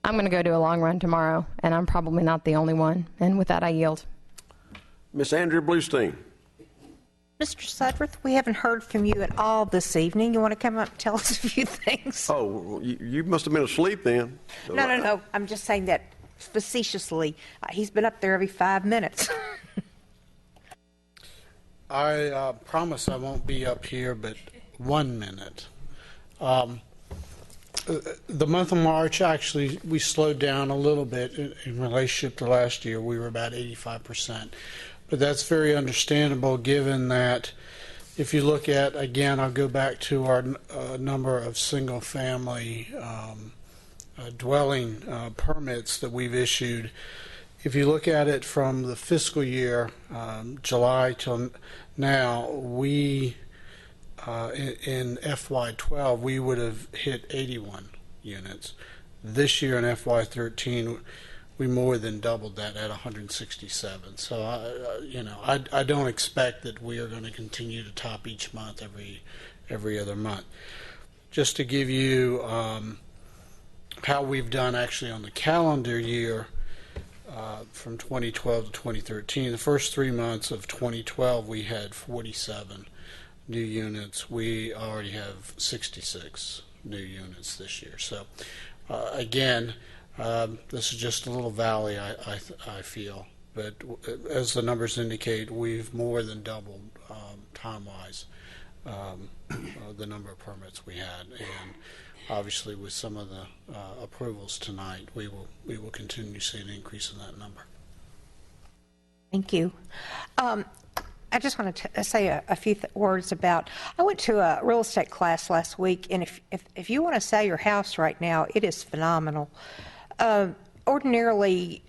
I'm going to go do a long run tomorrow, and I'm probably not the only one. And with that, I yield. Miss Andrea Bluestein. Mr. Sudworth, we haven't heard from you at all this evening. You want to come up and tell us a few things? Oh, you must have been asleep then. No. I'm just saying that facetiously. He's been up there every 5 minutes. I promise I won't be up here but 1 minute. the month of March, actually, we slowed down a little bit in relationship to last year. We were about 85%. But that's very understandable given that if you look at, again, I'll go back to our number of single-family dwelling permits that we've issued. If you look at it from the fiscal year, July till now, we in FY12 we would have hit 81 units. This year in FY13 we more than doubled that at 167. So I don't expect that we are going to continue to top each month every other month. Just to give you how we've done actually on the calendar year from 2012 to 2013, the first 3 months of 2012 we had 47 new units. We already have 66 new units this year. So again, this is just a little valley, I feel. But as the numbers indicate, we've more than doubled time-wise the number of permits we had. And obviously with some of the approvals tonight, we will continue to see an increase in that number. Thank you. I just want to say a few words about, I went to a real estate class last week, and if you want to sell your house right now, it is phenomenal. Ordinarily,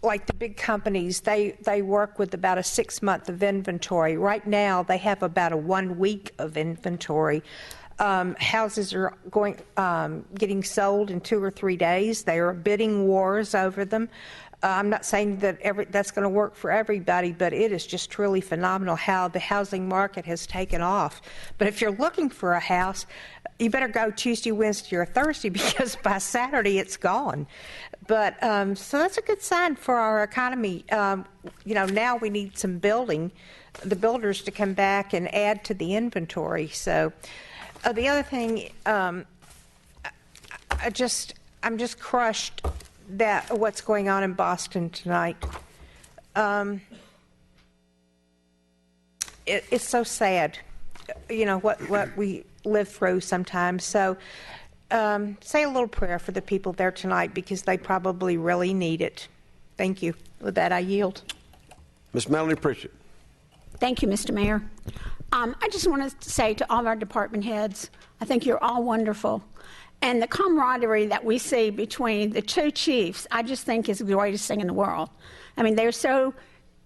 like the big companies, they work with about a 6 month of inventory. Right now, they have about a 1 week of inventory. Houses are getting sold in 2 or 3 days. There are bidding wars over them. I'm not saying that that's going to work for everybody, but it is just truly phenomenal how the housing market has taken off. But if you're looking for a house, you better go Tuesday, Wednesday, or Thursday, because by Saturday it's gone. But so that's a good sign for our economy. Now we need some the builders to come back and add to the inventory. So the other thing, I'm just crushed that what's going on in Boston tonight. It's so sad, what we live through sometimes. So say a little prayer for the people there tonight, because they probably really need it. Thank you. With that, I yield. Ms. Melanie Pritchett. Thank you, Mr. Mayor. I just want to say to all of our department heads, I think you're all wonderful. And the camaraderie that we see between the two chiefs, I just think is the greatest thing in the world. I mean, they're so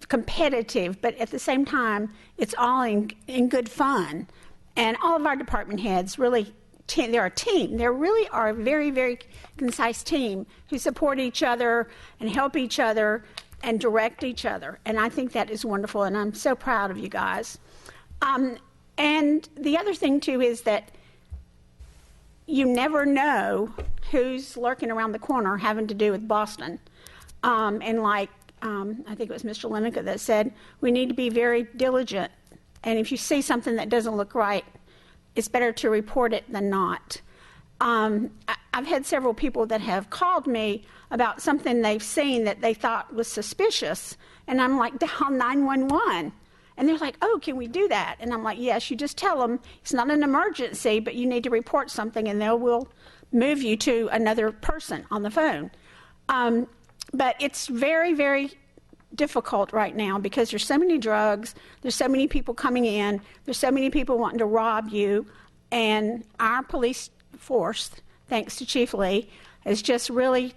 competitive, but at the same time, it's all in good fun. And all of our department heads really, they're a team. They really are a very, very concise team who support each other and help each other and direct each other. And I think that is wonderful, and I'm so proud of you guys. And the other thing, too, is that you never know who's lurking around the corner having to do with Boston. And like, I think it was Mr. Lenica that said, we need to be very diligent. And if you see something that doesn't look right, it's better to report it than not. I've had several people that have called me about something they've seen that they thought was suspicious. And I'm like, dial 911. And they're like, oh, can we do that? And I'm like, yes, you just tell them it's not an emergency, but you need to report something, and they will move you to another person on the phone. But it's very, very difficult right now because there's so many drugs, there's so many people coming in, there's so many people wanting to rob you, and our police force, thanks to Chief Lee, is just really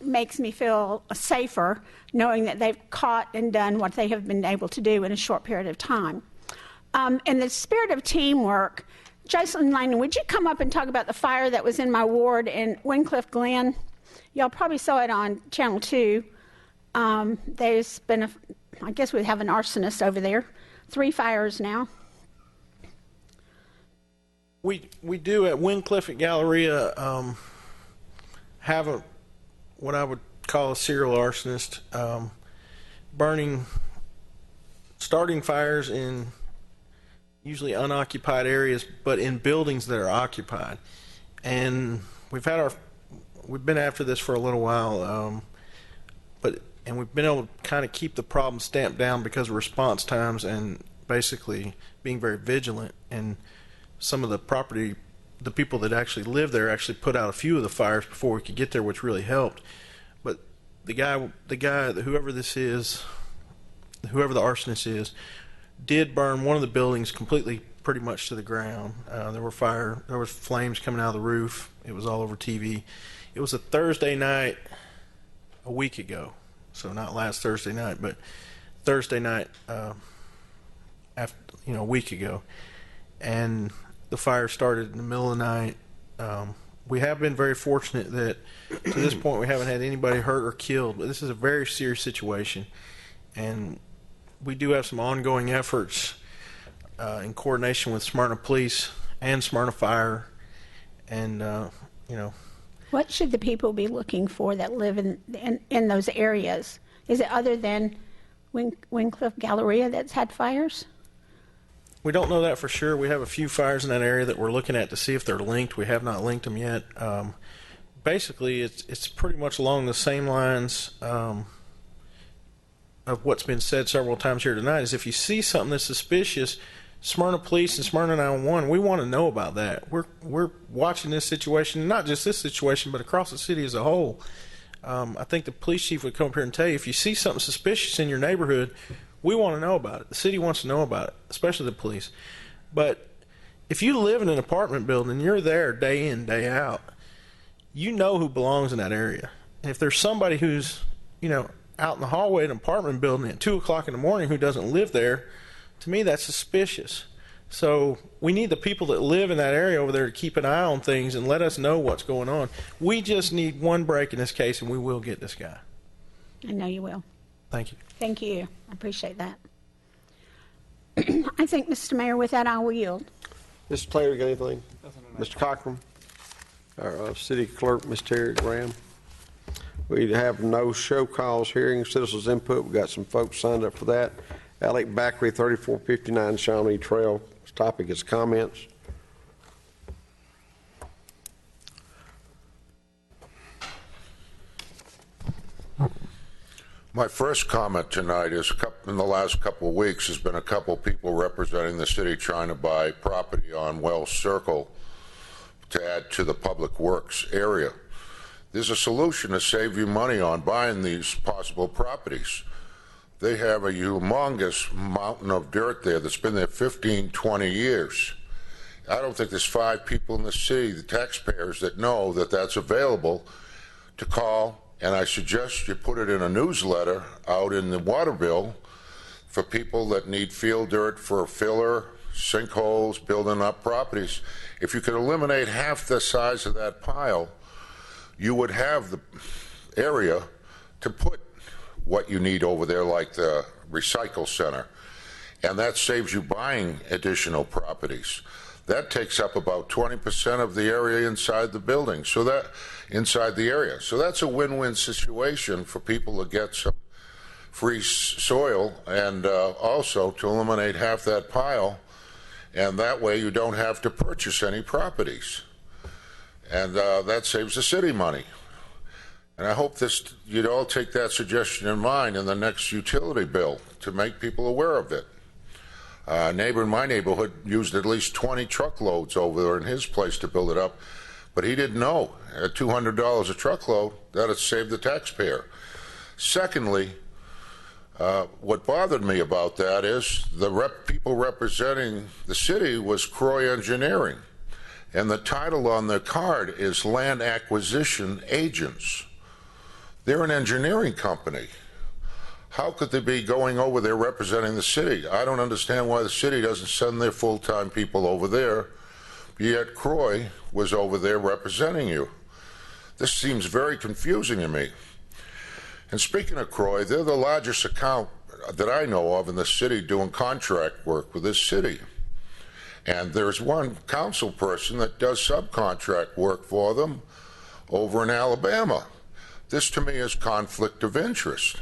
makes me feel safer knowing that they've caught and done what they have been able to do in a short period of time. In the spirit of teamwork, Jocelyn Lane, would you come up and talk about the fire that was in my ward in Wincliffe Glen? Y'all probably saw it on Channel 2. There's been, I guess we have an arsonist over there. 3 fires now. We do at Wincliffe at Galleria have what I would call a serial arsonist, starting fires in usually unoccupied areas, but in buildings that are occupied. And we've been after this for a little while, and we've been able to kind of keep the problem stamped down because of response times and basically being very vigilant. And some of the property the people that actually live there actually put out a few of the fires before we could get there, which really helped. But the guy, whoever this is, whoever the arsonist is, did burn one of the buildings completely, pretty much to the ground. There was flames coming out of the roof. It was all over TV. It was a Thursday night a week ago, so not last Thursday night, but Thursday night after, a week ago, and the fire started in the middle of the night. We have been very fortunate that to this point we haven't had anybody hurt or killed, but this is a very serious situation, and we do have some ongoing efforts in coordination with Smyrna Police and Smyrna Fire, and What should the people be looking for that live in those areas? Is it other than Wincliffe Galleria that's had fires? We don't know that for sure. We have a few fires in that area that we're looking at to see if they're linked. We have not linked them yet. Basically, it's pretty much along the same lines of what's been said several times here tonight, is if you see something that's suspicious, Smyrna Police and Smyrna 911, we want to know about that. We're watching this situation, not just this situation, but across the city as a whole. I think the police chief would come up here and tell you, if you see something suspicious in your neighborhood, we want to know about it. The city wants to know about it, especially the police. But if you live in an apartment building and you're there day in, day out, you know who belongs in that area. And if there's somebody who's, out in the hallway of an apartment building at 2 o'clock in the morning who doesn't live there, to me that's suspicious. So we need the people that live in that area over there to keep an eye on things and let us know what's going on. We just need one break in this case, and we will get this guy. I know you will. Thank you. Thank you. I appreciate that. I think, Mr. Mayor, with that, I will yield. Mr. Taylor, you got anything? Mr. Cochran? Our city clerk, Ms. Terry Graham. We have no show calls, hearings, citizens input. We've got some folks signed up for that. Alec Backery, 3459 Shawnee Trail. His topic is comments. My first comment tonight is in the last couple of weeks has been a couple of people representing the city trying to buy property on Wells Circle to add to the public works area. There's a solution to save you money on buying these possible properties. They have a humongous mountain of dirt there that's been there 15, 20 years. I don't think there's 5 people in the city, the taxpayers, that know that that's available to call. And I suggest you put it in a newsletter out in the water bill for people that need field dirt for filler, sinkholes, building up properties. If you could eliminate half the size of that pile, you would have the area to put what you need over there, like the recycle center. And that saves you buying additional properties. That takes up about 20% of the area inside the building, so that inside the area. So that's a win-win situation for people to get some free soil and also to eliminate half that pile, and that way you don't have to purchase any properties. And that saves the city money. And I hope you'd all take that suggestion in mind in the next utility bill to make people aware of it. A neighbor in my neighborhood used at least 20 truckloads over there in his place to build it up, but he didn't know at $200 a truckload that it saved the taxpayer. Secondly, what bothered me about that is the people representing the city was Croy Engineering, and the title on their card is Land Acquisition Agents. They're an engineering company. How could they be going over there representing the city? I don't understand why the city doesn't send their full-time people over there, yet Croy was over there representing you. This seems very confusing to me. And speaking of Croy, they're the largest account that I know of in the city doing contract work with this city. And there's one council person that does subcontract work for them over in Alabama. This to me is conflict of interest.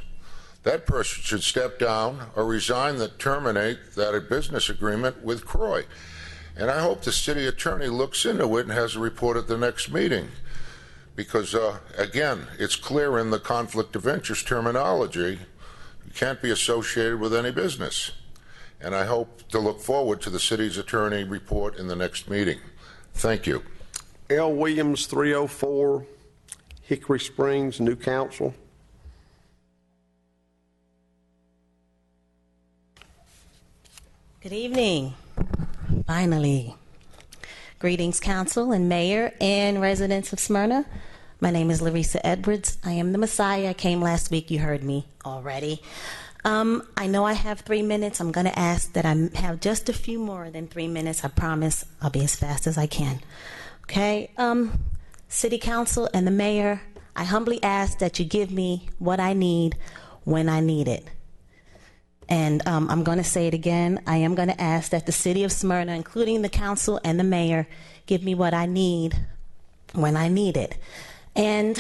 That person should step down or resign that terminate that business agreement with Croy. And I hope the city attorney looks into it and has a report at the next meeting. Because, again, it's clear in the conflict of interest terminology, you can't be associated with any business. And I hope to look forward to the city's attorney report in the next meeting. Thank you. L. Williams, 304 Hickory Springs, new council. Good evening. Finally. Greetings, Council and Mayor and residents of Smyrna. My name is Larissa Edwards. I am the Messiah. I came last week. You heard me already. I know I have 3 minutes. I'm going to ask that I have just a few more than 3 minutes. I promise I'll be as fast as I can. Okay? City Council and the Mayor, I humbly ask that you give me what I need when I need it. And I'm going to say it again. I am going to ask that the City of Smyrna, including the Council and the Mayor, give me what I need when I need it. And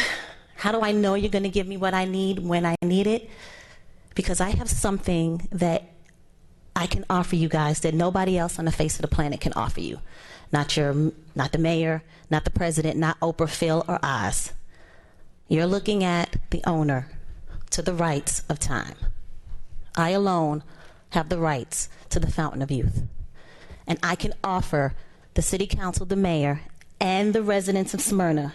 how do I know you're going to give me what I need when I need it? Because I have something that I can offer you guys that nobody else on the face of the planet can offer you. Not the mayor, not the president, not Oprah, Phil, or Oz. You're looking at the owner to the rights of time. I alone have the rights to the fountain of youth. And I can offer the city council, the mayor, and the residents of Smyrna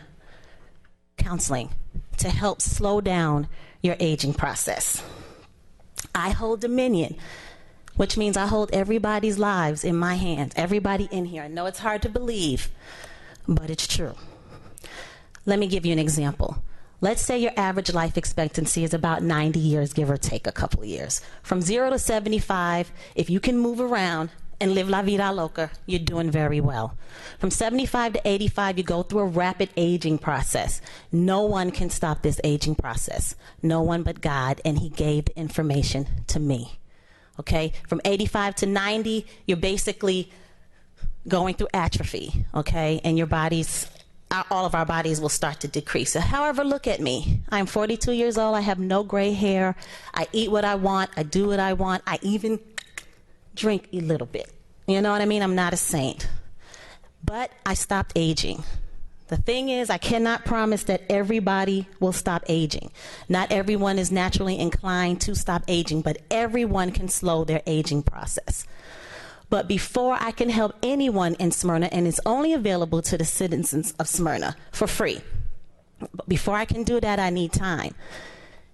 counseling to help slow down your aging process. I hold dominion, which means I hold everybody's lives in my hands, everybody in here. I know it's hard to believe, but it's true. Let me give you an example. Let's say your average life expectancy is about 90 years, give or take a couple of years. From 0 to 75, if you can move around and live la vida loca, you're doing very well. From 75 to 85, you go through a rapid aging process. No one can stop this aging process. No one but God, and He gave the information to me. Okay? From 85 to 90, you're basically going through atrophy, okay? And your bodies, all of our bodies will start to decrease. However, look at me. I'm 42 years old. I have no gray hair. I eat what I want. I do what I want. I even drink a little bit. You know what I mean? I'm not a saint. But I stopped aging. The thing is, I cannot promise that everybody will stop aging. Not everyone is naturally inclined to stop aging, but everyone can slow their aging process. But before I can help anyone in Smyrna, and it's only available to the citizens of Smyrna for free, but before I can do that, I need time.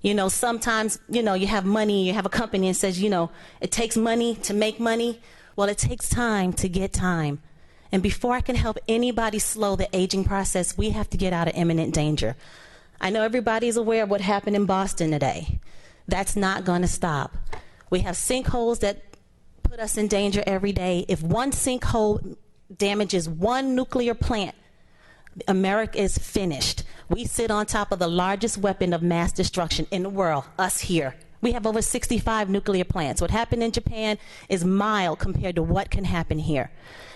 You know, sometimes, you have money, you have a company and says, it takes money to make money. Well, it takes time to get time. And before I can help anybody slow the aging process, we have to get out of imminent danger. I know everybody's aware of what happened in Boston today. That's not going to stop. We have sinkholes that put us in danger every day. If one sinkhole damages one nuclear plant, America is finished. We sit on top of the largest weapon of mass destruction in the world, us here. We have over 65 nuclear plants. What happened in Japan is mild compared to what can happen here.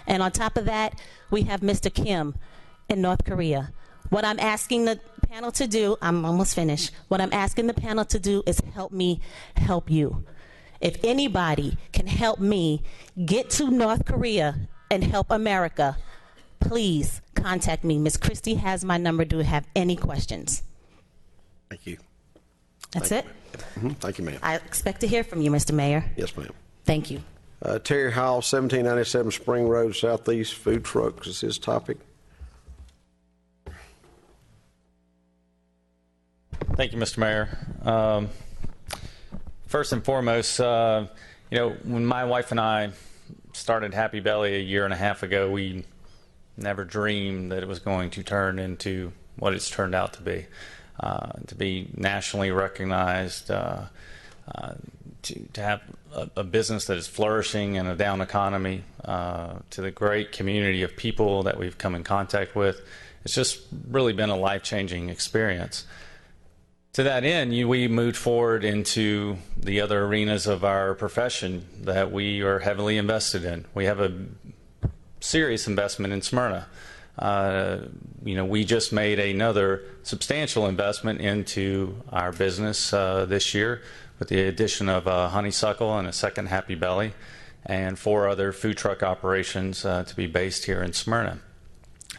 And on top of that, we have Mr. Kim in North Korea. What I'm asking the panel to do, I'm almost finished. What I'm asking the panel to do is help me help you. If anybody can help me get to North Korea and help America, please contact me. Ms. Christie has my number. Do you have any questions? Thank you. That's it? Thank you, ma'am. I expect to hear from you, Mr. Mayor. Yes, ma'am. Thank you. Terry Howell, 1797 Spring Road, Southeast, food trucks is his topic. Thank you, Mr. Mayor. First and foremost, when my wife and I started Happy Belly a year and a half ago, we never dreamed that it was going to turn into what it's turned out to be nationally recognized, to have a business that is flourishing in a down economy, to the great community of people that we've come in contact with. It's just really been a life-changing experience. To that end, we moved forward into the other arenas of our profession that we are heavily invested in. We have a serious investment in Smyrna. We just made another substantial investment into our business this year with the addition of a Honeysuckle and a second Happy Belly and 4 other food truck operations to be based here in Smyrna.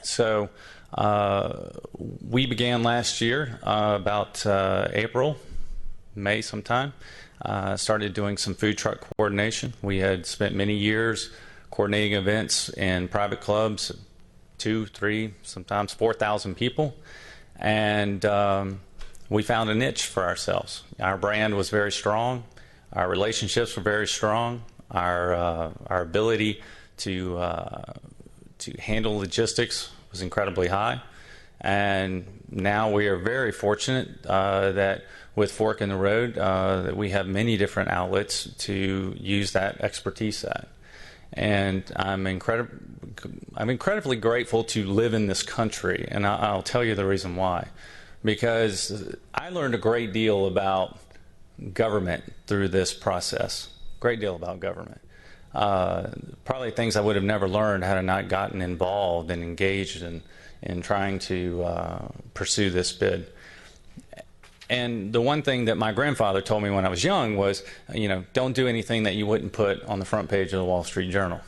So we began last year, about May sometime, started doing some food truck coordination. We had spent many years coordinating events in private clubs, 2, 3, sometimes 4,000 people. And we found a niche for ourselves. Our brand was very strong. Our relationships were very strong. Our ability to handle logistics was incredibly high. And now we are very fortunate that with Fork in the Road, that we have many different outlets to use that expertise at. And I'm incredibly grateful to live in this country, and I'll tell you the reason why. Because I learned a great deal about government through this process. Great deal about government. Probably things I would have never learned had I not gotten involved and engaged in trying to pursue this bid. And the one thing that my grandfather told me when I was young was, don't do anything that you wouldn't put on the front page of the Wall Street Journal.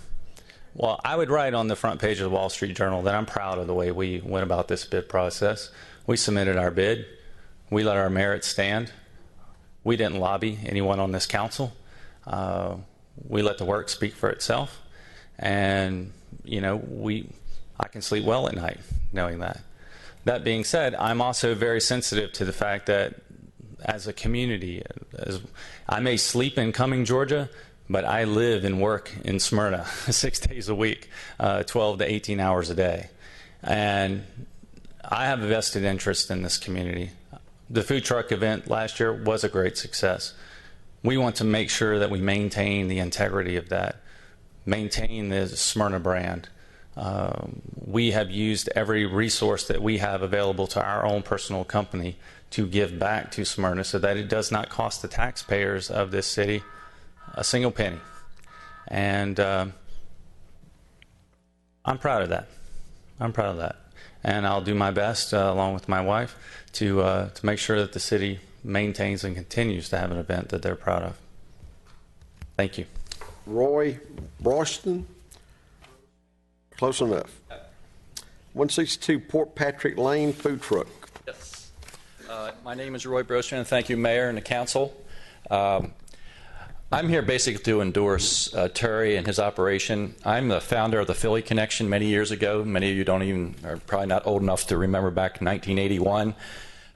Well, I would write on the front page of the Wall Street Journal that I'm proud of the way we went about this bid process. We submitted our bid. We let our merits stand. We didn't lobby anyone on this council. We let the work speak for itself. And, I can sleep well at night knowing that. That being said, I'm also very sensitive to the fact that as a community, I may sleep in Cumming, Georgia, but I live and work in Smyrna 6 days a week, 12 to 18 hours a day. And I have a vested interest in this community. The food truck event last year was a great success. We want to make sure that we maintain the integrity of that, maintain the Smyrna brand. We have used every resource that we have available to our own personal company to give back to Smyrna so that it does not cost the taxpayers of this city a single penny. And I'm proud of that. I'm proud of that. And I'll do my best, along with my wife, to make sure that the city maintains and continues to have an event that they're proud of. Thank you. Roy Broston. Close enough. 162 Port Patrick Lane food truck. Yes. My name is Roy Broston, and thank you, Mayor and the Council. I'm here basically to endorse Terry and his operation. I'm the founder of the Philly Connection many years ago. Many of you are probably not old enough to remember back in 1981.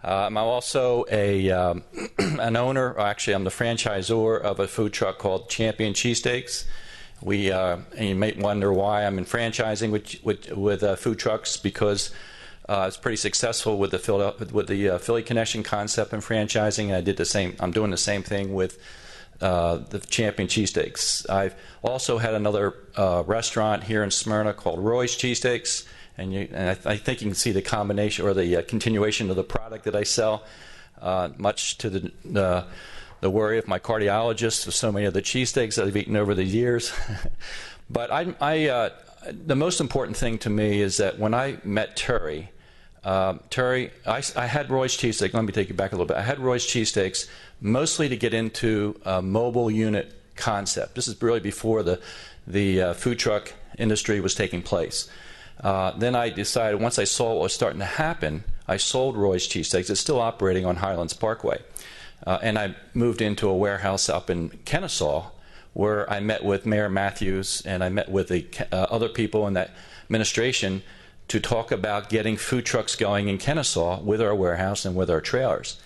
I'm also an owner, or actually I'm the franchisor of a food truck called Champion Cheesesteaks. And you may wonder why I'm in franchising with food trucks, because I was pretty successful with the Philly Connection concept and franchising. And I did the same. I'm doing the same thing with the Champion Cheesesteaks. I've also had another restaurant here in Smyrna called Roy's Cheesesteaks, and I think you can see the combination or the continuation of the product that I sell, much to the worry of my cardiologist of so many of the cheesesteaks that I've eaten over the years. But the most important thing to me is that when I met Terry, I had Roy's Cheesesteaks. Let me take you back a little bit. I had Roy's Cheesesteaks mostly to get into a mobile unit concept. This is really before the food truck industry was taking place. Then I decided, once I saw what was starting to happen, I sold Roy's Cheesesteaks. It's still operating on Highlands Parkway. And I moved into a warehouse up in Kennesaw, where I met with Mayor Matthews and I met with the other people in that administration to talk about getting food trucks going in Kennesaw with our warehouse and with our trailers.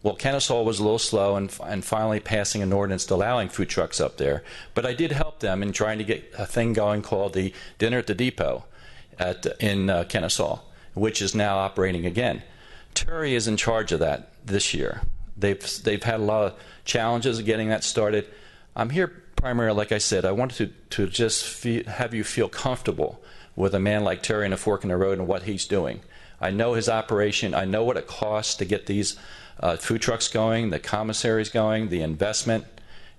Well, Kennesaw was a little slow in finally passing an ordinance allowing food trucks up there. But I did help them in trying to get a thing going called the Dinner at the Depot in Kennesaw, which is now operating again. Terry is in charge of that this year. They've had a lot of challenges getting that started. I'm here primarily, like I said, I wanted to just have you feel comfortable with a man like Terry in a Fork in the Road and what he's doing. I know his operation. I know what it costs to get these food trucks going, the commissaries going, the investment.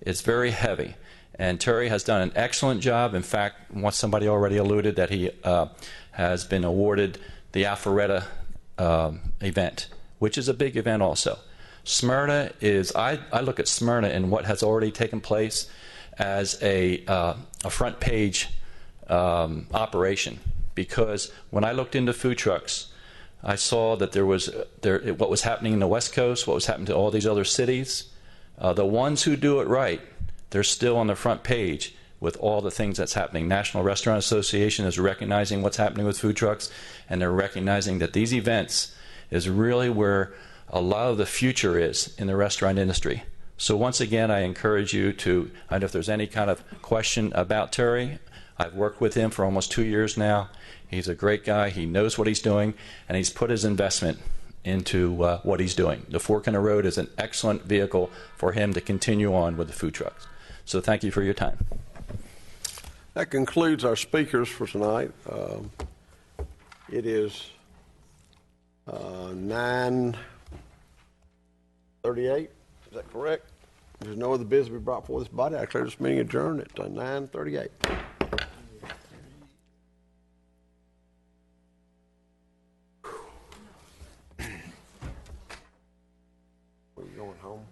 It's very heavy. And Terry has done an excellent job. In fact, somebody already alluded that he has been awarded the Alpharetta event, which is a big event also. Smyrna is, I look at Smyrna and what has already taken place as a front page operation, because when I looked into food trucks, I saw that what was happening in the West Coast, what was happening to all these other cities. The ones who do it right, they're still on the front page, with all the things that's happening. National Restaurant Association is recognizing what's happening with food trucks, and they're recognizing that these events is really where a lot of the future is in the restaurant industry. So once again, I encourage you to, and if there's any kind of question about Terry, I've worked with him for almost 2 years now. He's a great guy. He knows what he's doing, and he's put his investment into what he's doing. The Fork in the Road is an excellent vehicle for him to continue on with the food trucks. So thank you for your time. That concludes our speakers for tonight. It is 9:38. Is that correct? There's no other business to be brought before this body. I declare this meeting adjourned at 9:38. We're going home.